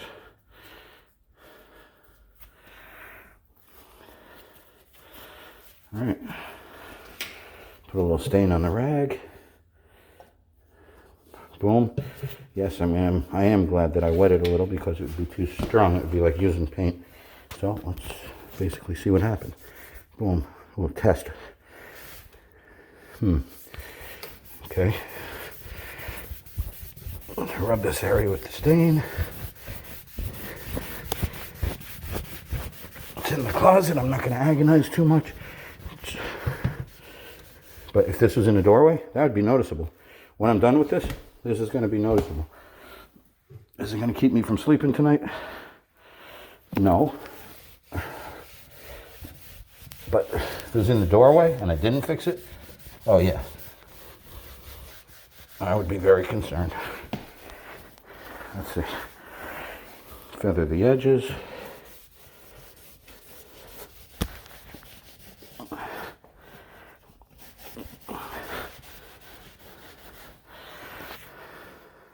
All right, put a little stain on the rag. Boom. Yes, I am glad that I wet it a little because it would be too strong. It would be like using paint. So let's basically see what happens. Boom. We'll test. Okay. Rub this area with the stain. It's in the closet. I'm not going to agonize too much. But if this was in the doorway, that would be noticeable. When I'm done with this, this is going to be noticeable. Is it going to keep me from sleeping tonight? No. But if it was in the doorway and I didn't fix it, oh yeah, I would be very concerned. Let's see. Feather the edges.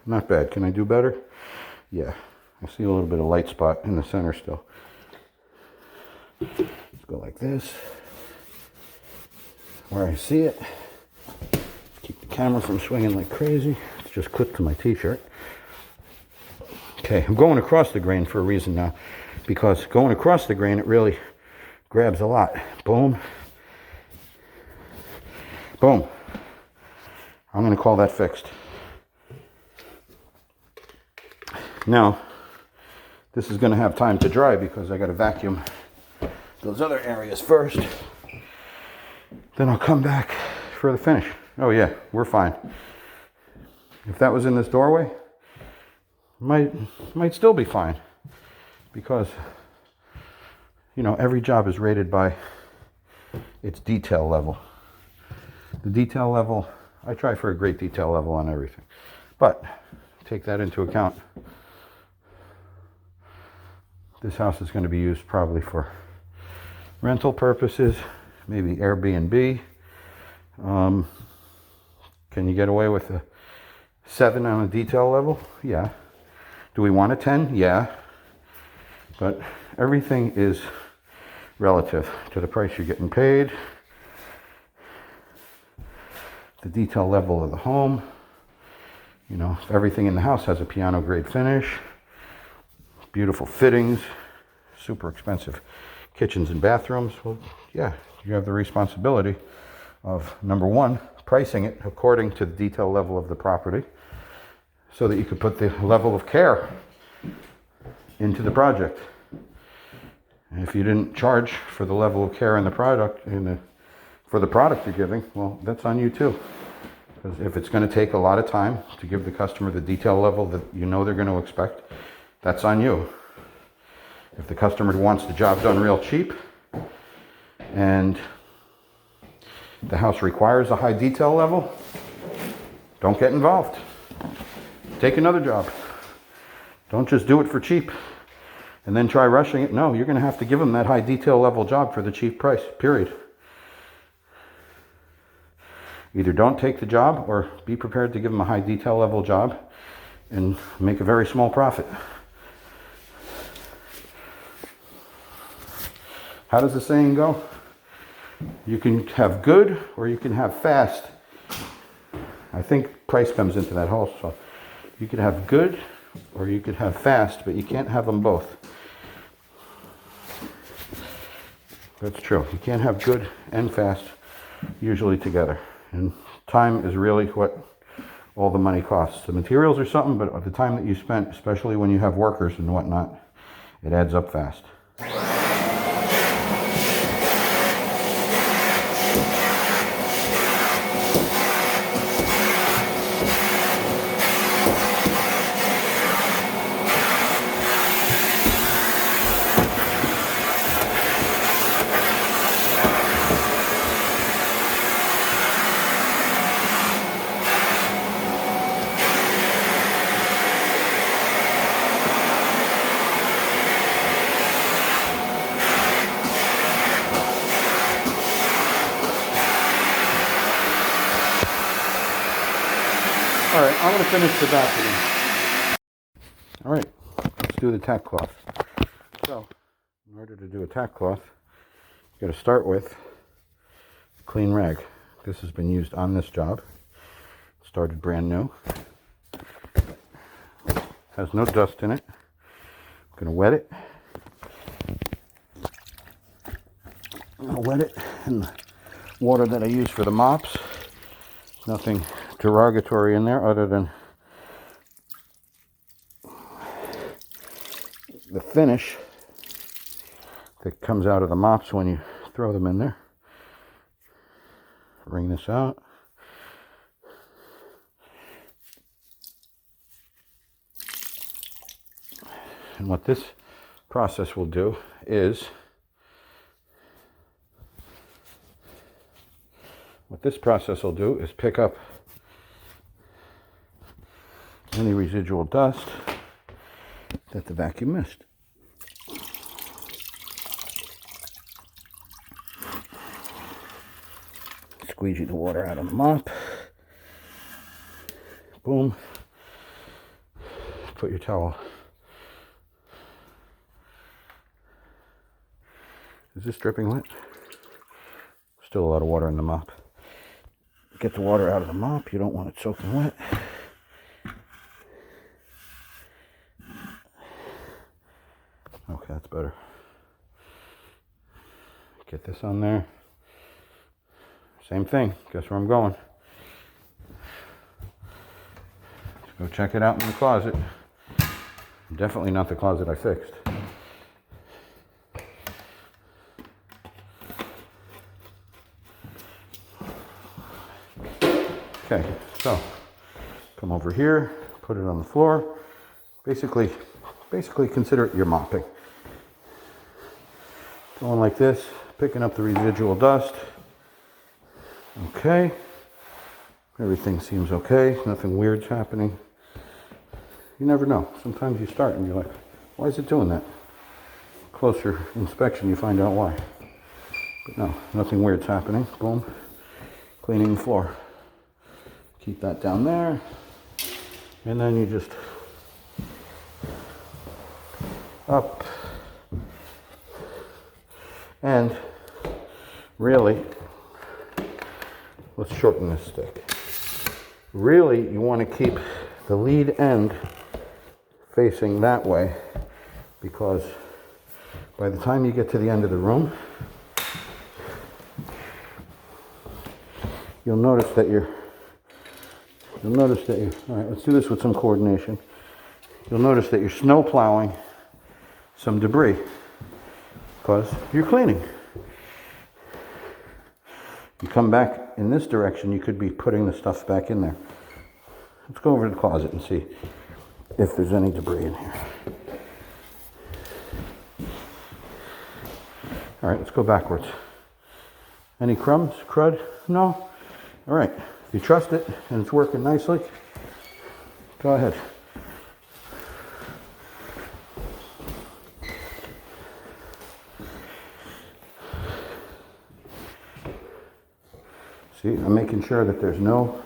Not bad. Can I do better? Yeah. I see a little bit of light spot in the center still. Let's go like this. Where I see it. Keep the camera from swinging like crazy. It's just clipped to my t-shirt. Okay, I'm going across the grain for a reason now. Because going across the grain, it really grabs a lot. Boom. Boom. I'm going to call that fixed. Now, this is going to have time to dry because I got to vacuum those other areas first. Then I'll come back for the finish. Oh yeah, we're fine. If that was in this doorway, might still be fine because, you know, every job is rated by its detail level. The detail level, I try for a great detail level on everything, but take that into account. This house is going to be used probably for rental purposes, maybe Airbnb. Can you get away with a 7 on a detail level? Yeah. Do we want a 10? Yeah. But everything is relative to the price you're getting paid, the detail level of the home. You know, if everything in the house has a piano grade finish, beautiful fittings, super expensive kitchens and bathrooms, well, yeah, you have the responsibility of, number one, pricing it according to the detail level of the property so that you could put the level of care into the project. And if you didn't charge for the level of care in the product, for the product you're giving, well, that's on you too. Because if it's going to take a lot of time to give the customer the detail level that you know they're going to expect, that's on you. If the customer wants the job done real cheap and the house requires a high detail level, don't get involved. Take another job. Don't just do it for cheap and then try rushing it. No, you're going to have to give them that high detail level job for the cheap price, period. Either don't take the job or be prepared to give them a high detail level job and make a very small profit. How does the saying go? You can have good or you can have fast. I think price comes into that also. You could have good or you could have fast, but you can't have them both. That's true. You can't have good and fast usually together. And time is really what all the money costs. The materials are something, but the time that you spent, especially when you have workers and whatnot, it adds up fast. All right, I'm going to finish the balcony. All right, let's do the tack cloth. So, in order to do a tack cloth, you got to start with a clean rag. This has been used on this job. Started brand new. Has no dust in it. I'm going to wet it. I'm going to wet it in the water that I use for the mops. Nothing derogatory in there other than the finish that comes out of the mops when you throw them in there. Wring this out. And what this process will do is pick up any residual dust that the vacuum missed. Squeegee the water out of the mop. Boom. Put your towel. Is this dripping wet? Still a lot of water in the mop. Get the water out of the mop. You don't want it soaking wet. Okay, that's better. Get this on there. Same thing. Guess where I'm going? Let's go check it out in the closet. Definitely not the closet I fixed. Okay, so come over here, put it on the floor. Basically consider it your mopping. Going like this, picking up the residual dust. Okay, everything seems okay, nothing weird's happening. You never know. Sometimes you start and you're like, why is it doing that? Closer inspection, you find out why. But no, nothing weird's happening. Boom, cleaning the floor. Keep that down there, and then you just up, and really, let's shorten this stick. Really, you want to keep the lead end facing that way, because by the time you get to the end of the room, you'll notice that you're, all right, let's do this with some coordination. You'll notice that you're snow plowing some debris. because you're cleaning. You come back in this direction, you could be putting the stuff back in there. Let's go over to the closet and see if there's any debris in here. All right, let's go backwards. Any crumbs, crud? No? All right, if you trust it and it's working nicely, go ahead. See, I'm making sure that there's no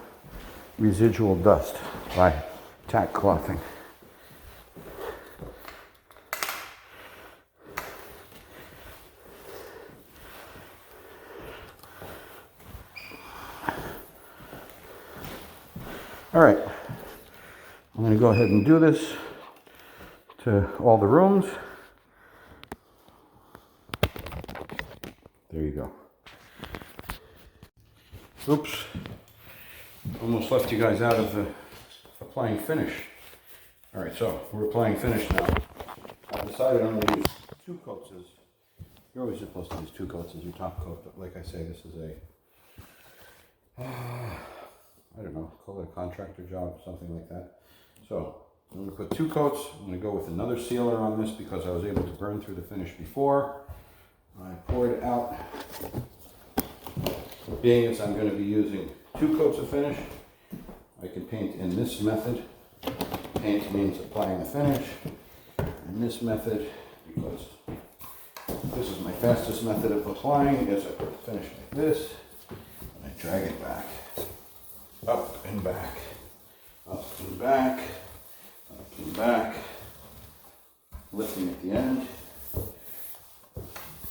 residual dust by tack clothing. All right, I'm going to go ahead and do this to all the rooms. There you go. Oops, almost left you guys out of the applying finish. All right, so we're applying finish now. I decided I'm going to use 2 coats. You're always supposed to use 2 coats as your top coat, but like I say, this is a, I don't know, call it a contractor job, something like that. So I'm going to put 2 coats. I'm going to go with another sealer on this because I was able to burn through the finish before. I poured it out. Being as I'm going to be using 2 coats of finish, I can paint in this method. Paint means applying the finish. In this method, because this is my fastest method of applying, is I put the finish like this, and I drag it back, up and back, up and back, up and back, lifting at the end.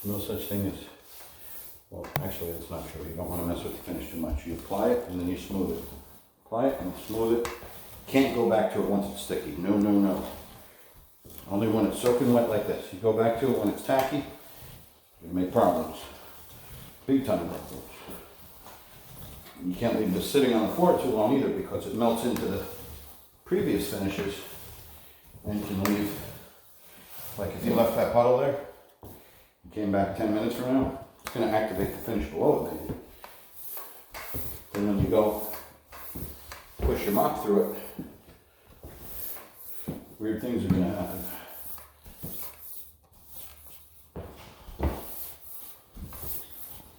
No such thing as, well, actually that's not true. You don't want to mess with the finish too much. You apply it and then you smooth it. Apply it and smooth it. Can't go back to it once it's sticky. No, no, no. Only when it's soaking wet like this. You go back to it when it's tacky, you make problems. Big time problems. You can't leave this sitting on the floor too long either because it melts into the previous finishes and can leave, like if you left that puddle there, you came back 10 minutes from now, it's going to activate the finish below it maybe. Then when you go push your mop through it, weird things are going to happen.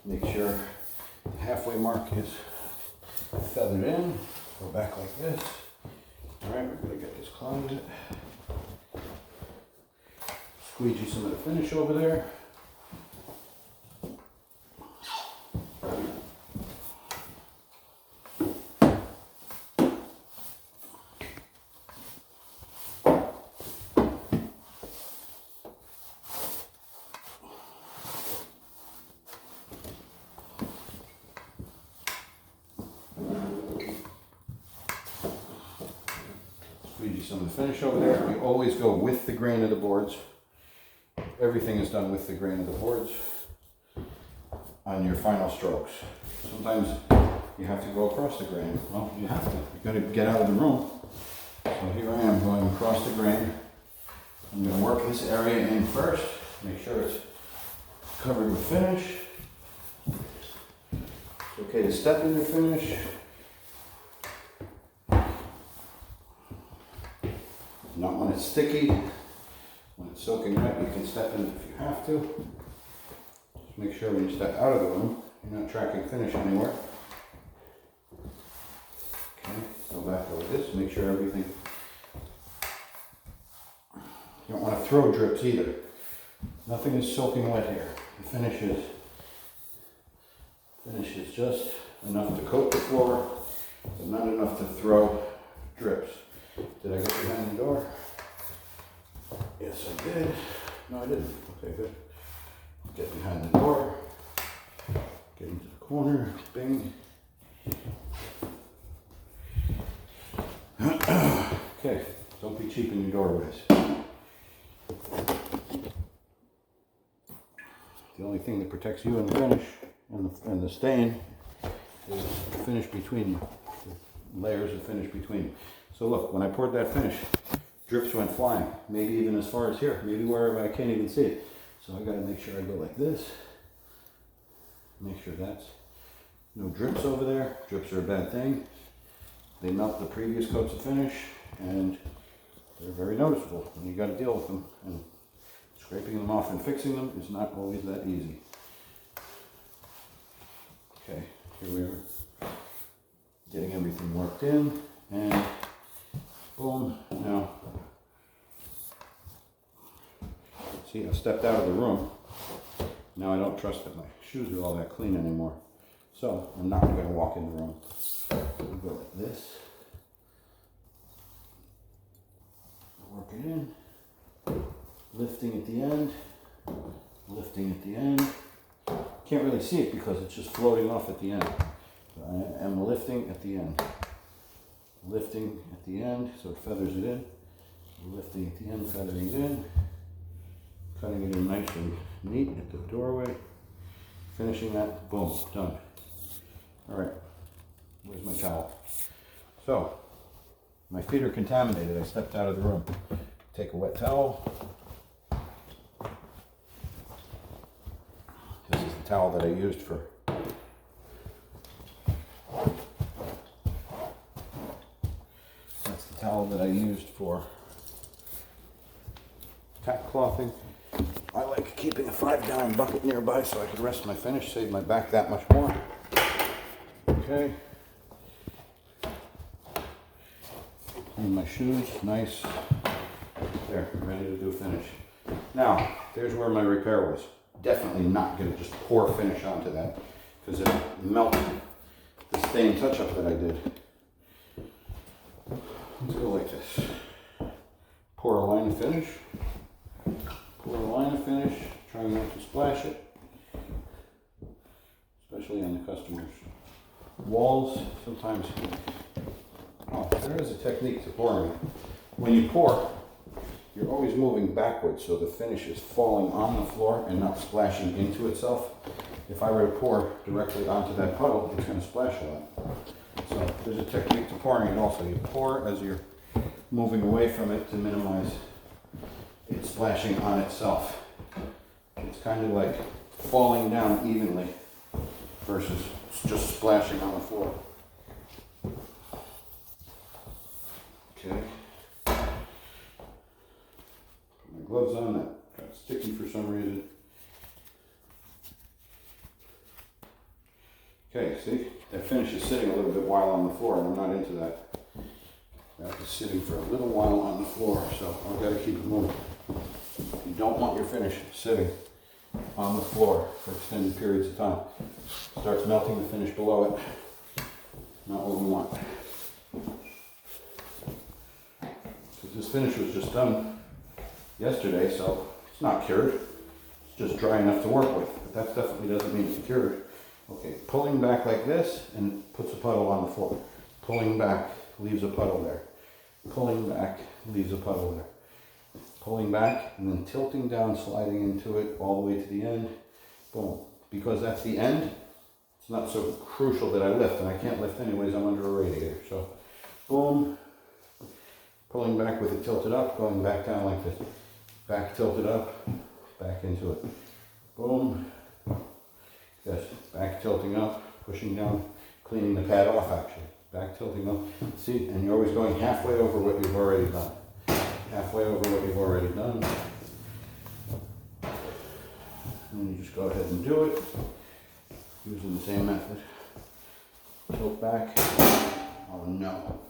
Make sure the halfway mark is feathered in. Go back like this. All right, we're going to get this closet. Squeegee some of the finish over there. Squeegee some of the finish over there. You always go with the grain of the boards. Everything is done with the grain of the boards on your final strokes. Sometimes you have to go across the grain. Well, you have to. You've got to get out of the room. So here I am going across the grain. I'm going to work this area in first. Make sure it's covered with finish. It's okay to step in your finish. Not when it's sticky. When it's soaking wet, you can step in it if you have to. Just make sure when you step out of the room, you're not tracking finish anywhere. Okay, go back over this, make sure everything. You don't want to throw drips either. Nothing is soaking wet here. The finish is just enough to coat the floor, but not enough to throw drips. Did I get behind the door? Yes, I did. No, I didn't. Okay, good. Get behind the door. Get into the corner. Bing. Okay, don't be cheap in your doorways. The only thing that protects you in the finish and the stain is the finish between the layers of finish between. So look, when I poured that finish, drips went flying, maybe even as far as here, maybe wherever I can't even see it. So I gotta make sure I go like this. Make sure that's no drips over there. Drips are a bad thing. They melt the previous coats of finish and they're very noticeable when you gotta deal with them. And scraping them off and fixing them is not always that easy. Okay, here we are. Getting everything worked in and boom. Now, see, I stepped out of the room. Now I don't trust that my shoes are all that clean anymore. So I'm not going to walk in the room. We'll go like this. Work it in. Lifting at the end. Lifting at the end. Can't really see it because it's just floating off at the end. So I am lifting at the end. Lifting at the end, so it feathers it in. Lifting at the end, feathering it in. Cutting it in nice and neat at the doorway. Finishing that, boom, done. All right, where's my towel? So, my feet are contaminated. I stepped out of the room. Take a wet towel. This is the towel that I used for tack clothing. I like keeping a 5-gallon bucket nearby so I could rest my finish, save my back that much more. Okay. And my shoes, nice. There, ready to do finish. Now, there's where my repair was. Definitely not going to just pour finish onto that because it melted the stain touch-up that I did. Let's go like this. Pour a line of finish. Pour a line of finish, trying not to splash it, especially on the customer's walls. Sometimes, there is a technique to pouring. When you pour, you're always moving backwards so the finish is falling on the floor and not splashing into itself. If I were to pour directly onto that puddle, it's going to splash a lot. So there's a technique to pouring it also. You pour as you're moving away from it to minimize it splashing on itself. It's kind of like falling down evenly versus just splashing on the floor. Okay. Put my gloves on, that got sticky for some reason. Okay, see? That finish is sitting a little bit while on the floor, and I'm not into that. That is sitting for a little while on the floor, so I've got to keep it moving. You don't want your finish sitting on the floor for extended periods of time. Starts melting the finish below it. Not what we want. Because this finish was just done yesterday, so it's not cured. It's just dry enough to work with, but that definitely doesn't mean it's cured. Okay, pulling back like this and puts a puddle on the floor. Pulling back leaves a puddle there. Pulling back leaves a puddle there. Pulling back and then tilting down, sliding into it all the way to the end. Boom. Because that's the end, it's not so crucial that I lift, and I can't lift anyways, I'm under a radiator. So, boom. Pulling back with it tilted up, going back down like this. Back tilted up, back into it. Boom. Yes, back tilting up, pushing down, cleaning the pad off actually. Back tilting up. See, and you're always going halfway over what you've already done. Halfway over what you've already done. And you just go ahead and do it. Using the same method. Tilt back. Oh no.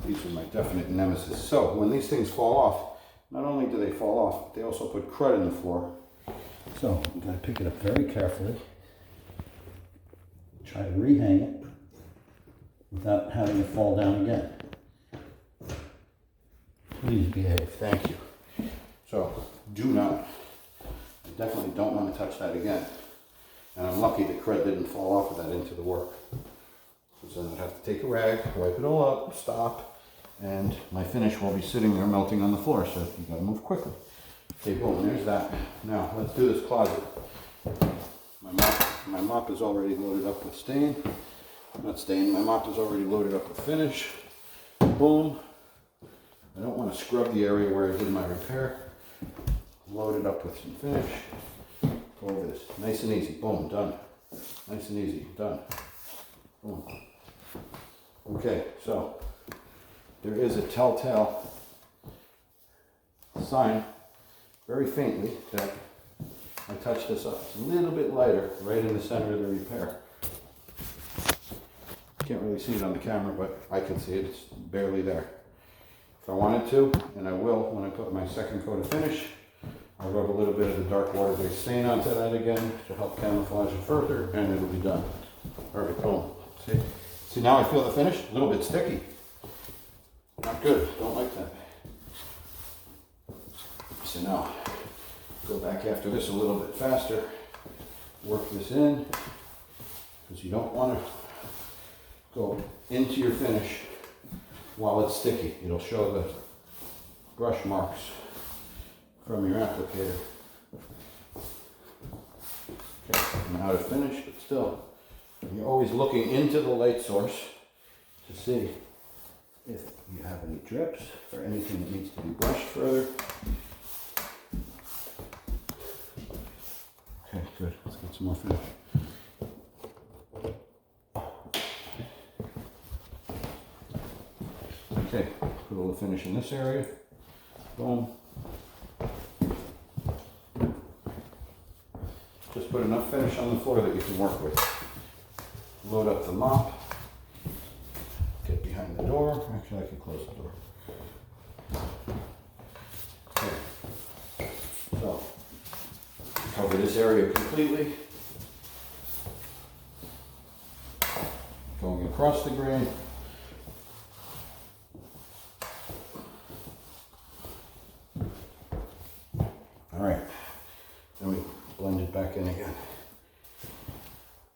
These are my definite nemesis. So when these things fall off, not only do they fall off, they also put crud in the floor. So you gotta pick it up very carefully. Try to rehang it without having it fall down again. Please behave. Thank you. So, do not, I definitely don't want to touch that again. And I'm lucky the crud didn't fall off of that into the work. So then I'd have to take a rag, wipe it all up, stop, and my finish will be sitting there melting on the floor, so you gotta move quickly. Okay, boom, there's that. Now, let's do this closet. My mop is already loaded up with stain. Not stain, my mop is already loaded up with finish. Boom. I don't want to scrub the area where I did my repair. load it up with some finish. Go over this. Nice and easy. Boom, done. Nice and easy, done. Boom. Okay, so there is a telltale sign, very faintly, that I touched this up. It's a little bit lighter right in the center of the repair. Can't really see it on the camera, but I can see it. It's barely there. If I wanted to, and I will when I put my second coat of finish, I'll rub a little bit of the dark water-based stain onto that again to help camouflage it further, and it'll be done. All right, boom. See? See, now I feel the finish, a little bit sticky. Not good, don't like that. So now, go back after this a little bit faster, work this in, because you don't want to go into your finish while it's sticky. It'll show the brush marks from your applicator. Okay, I'm out of finish, but still, you're always looking into the light source to see if you have any drips or anything that needs to be brushed further. Okay, good. Let's get some more finish. Okay, put a little finish in this area. Boom. Just put enough finish on the floor that you can work with. Load up the mop. Get behind the door. Actually, I can close the door. Okay. So, cover this area completely. Going across the grain. All right. Then we blend it back in again.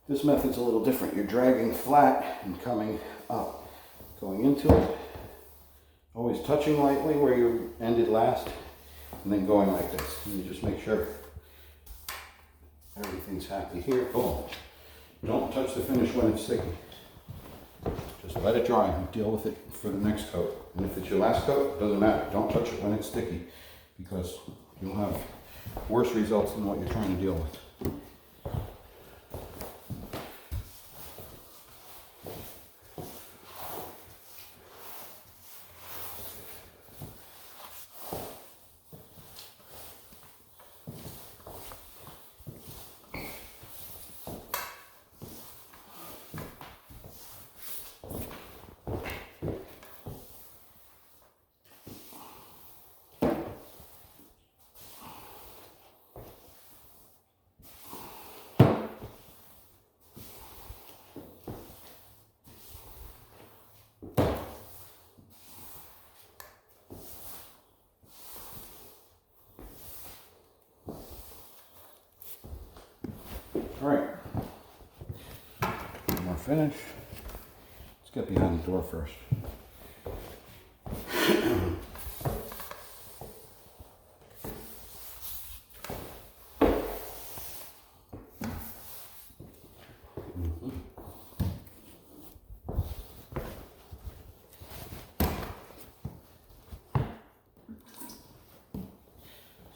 This method's a little different. You're dragging flat and coming up. Going into it, always touching lightly where you ended last, and then going like this. And you just make sure everything's happy here. Boom. Don't touch the finish when it's sticky. Just let it dry and deal with it for the next coat. And if it's your last coat, it doesn't matter. Don't touch it when it's sticky, because you'll have worse results than what you're trying to deal with. All right, one more finish. Let's get behind the door first.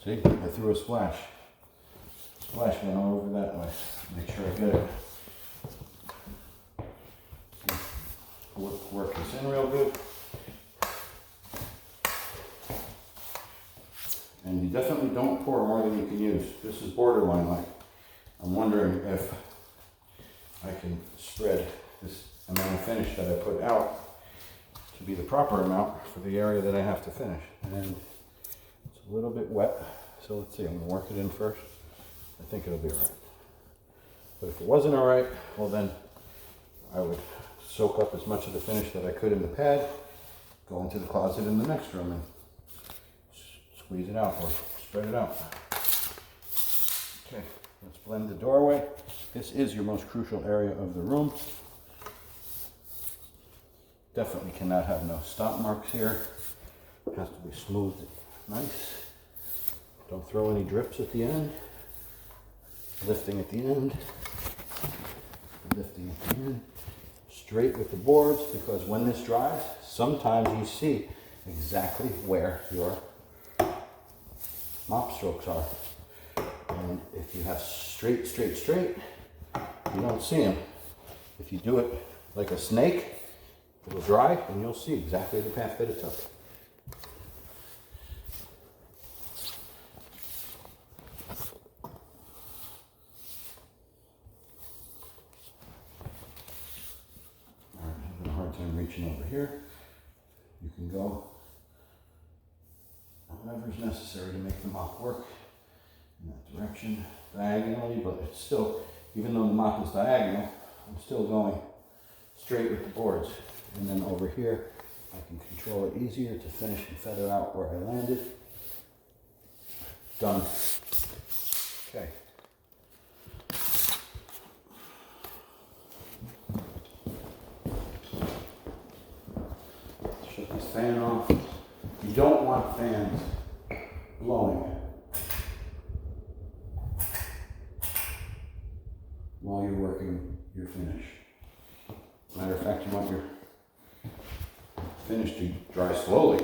See, I threw a splash. Splash went all over that way. Make sure I get it. Work this in real good. And you definitely don't pour more than you can use. This is borderline like. I'm wondering if I can spread this amount of finish that I put out to be the proper amount for the area that I have to finish. And it's a little bit wet, so let's see, I'm gonna work it in first. I think it'll be all right. But if it wasn't all right, well then I would soak up as much of the finish that I could in the pad, go into the closet in the next room and squeeze it out or spread it out. Okay, let's blend the doorway. This is your most crucial area of the room. Definitely cannot have no stop marks here. It has to be smooth, nice. Don't throw any drips at the end. Lifting at the end. Lifting at the end. Straight with the boards, because when this dries, sometimes you see exactly where your mop strokes are. And if you have straight, you don't see them. If you do it like a snake, it'll dry and you'll see exactly the path that it took. All right, I'm having a hard time reaching over here. You can go whatever's necessary to make the mop work in that direction, diagonally, but it's still, even though the mop is diagonal, I'm still going straight with the boards. And then over here, I can control it easier to finish and feather out where I landed. Done. Okay. Shut this fan off. You don't want fans blowing while you're working your finish. Matter of fact, you want your finish to dry slowly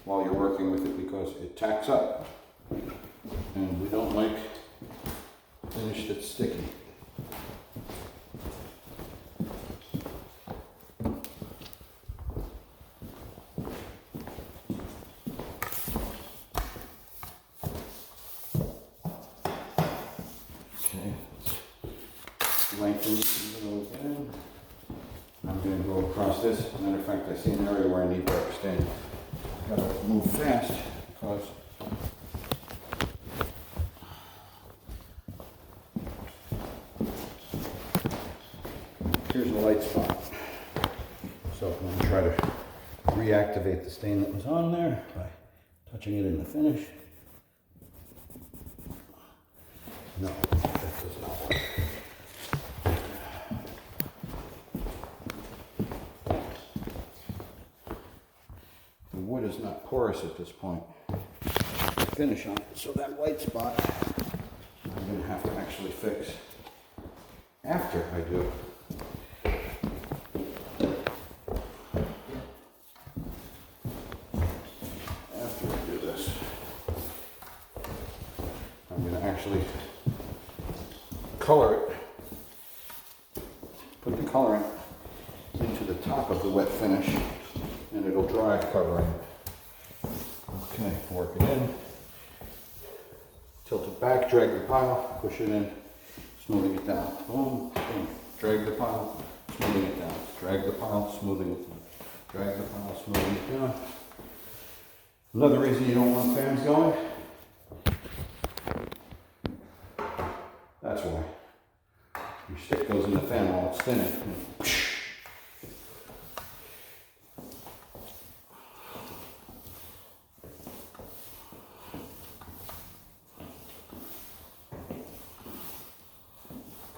while you're working with it because it tacks up. And we don't like finish that's sticky. Okay, lengthen a little again. I'm going to go across this. Matter of fact, I see an area where I need to extend. I've got to move fast because here's a light spot. So I'm going to try to reactivate the stain that was on there by touching it in the finish. No, that does not work. The wood is not porous at this point. Finish on it, so that white spot I'm going to have to actually fix after I do. After I do this, I'm going to actually color it, put the colorant into the top of the wet finish, and it'll dry covering it. Okay, work it in, tilt it back, drag the pile, push it in, smoothing it down. Boom, boom. Drag the pile, smoothing it down. Drag the pile, smoothing it down. Drag the pile, smoothing it down. Another reason you don't want fans going, that's why. Your stick goes in the fan while it's spinning.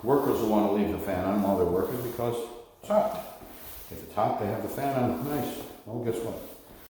Workers will want to leave the fan on while they're working because it's hot. If it's hot, they have the fan on. Nice. Well, guess what?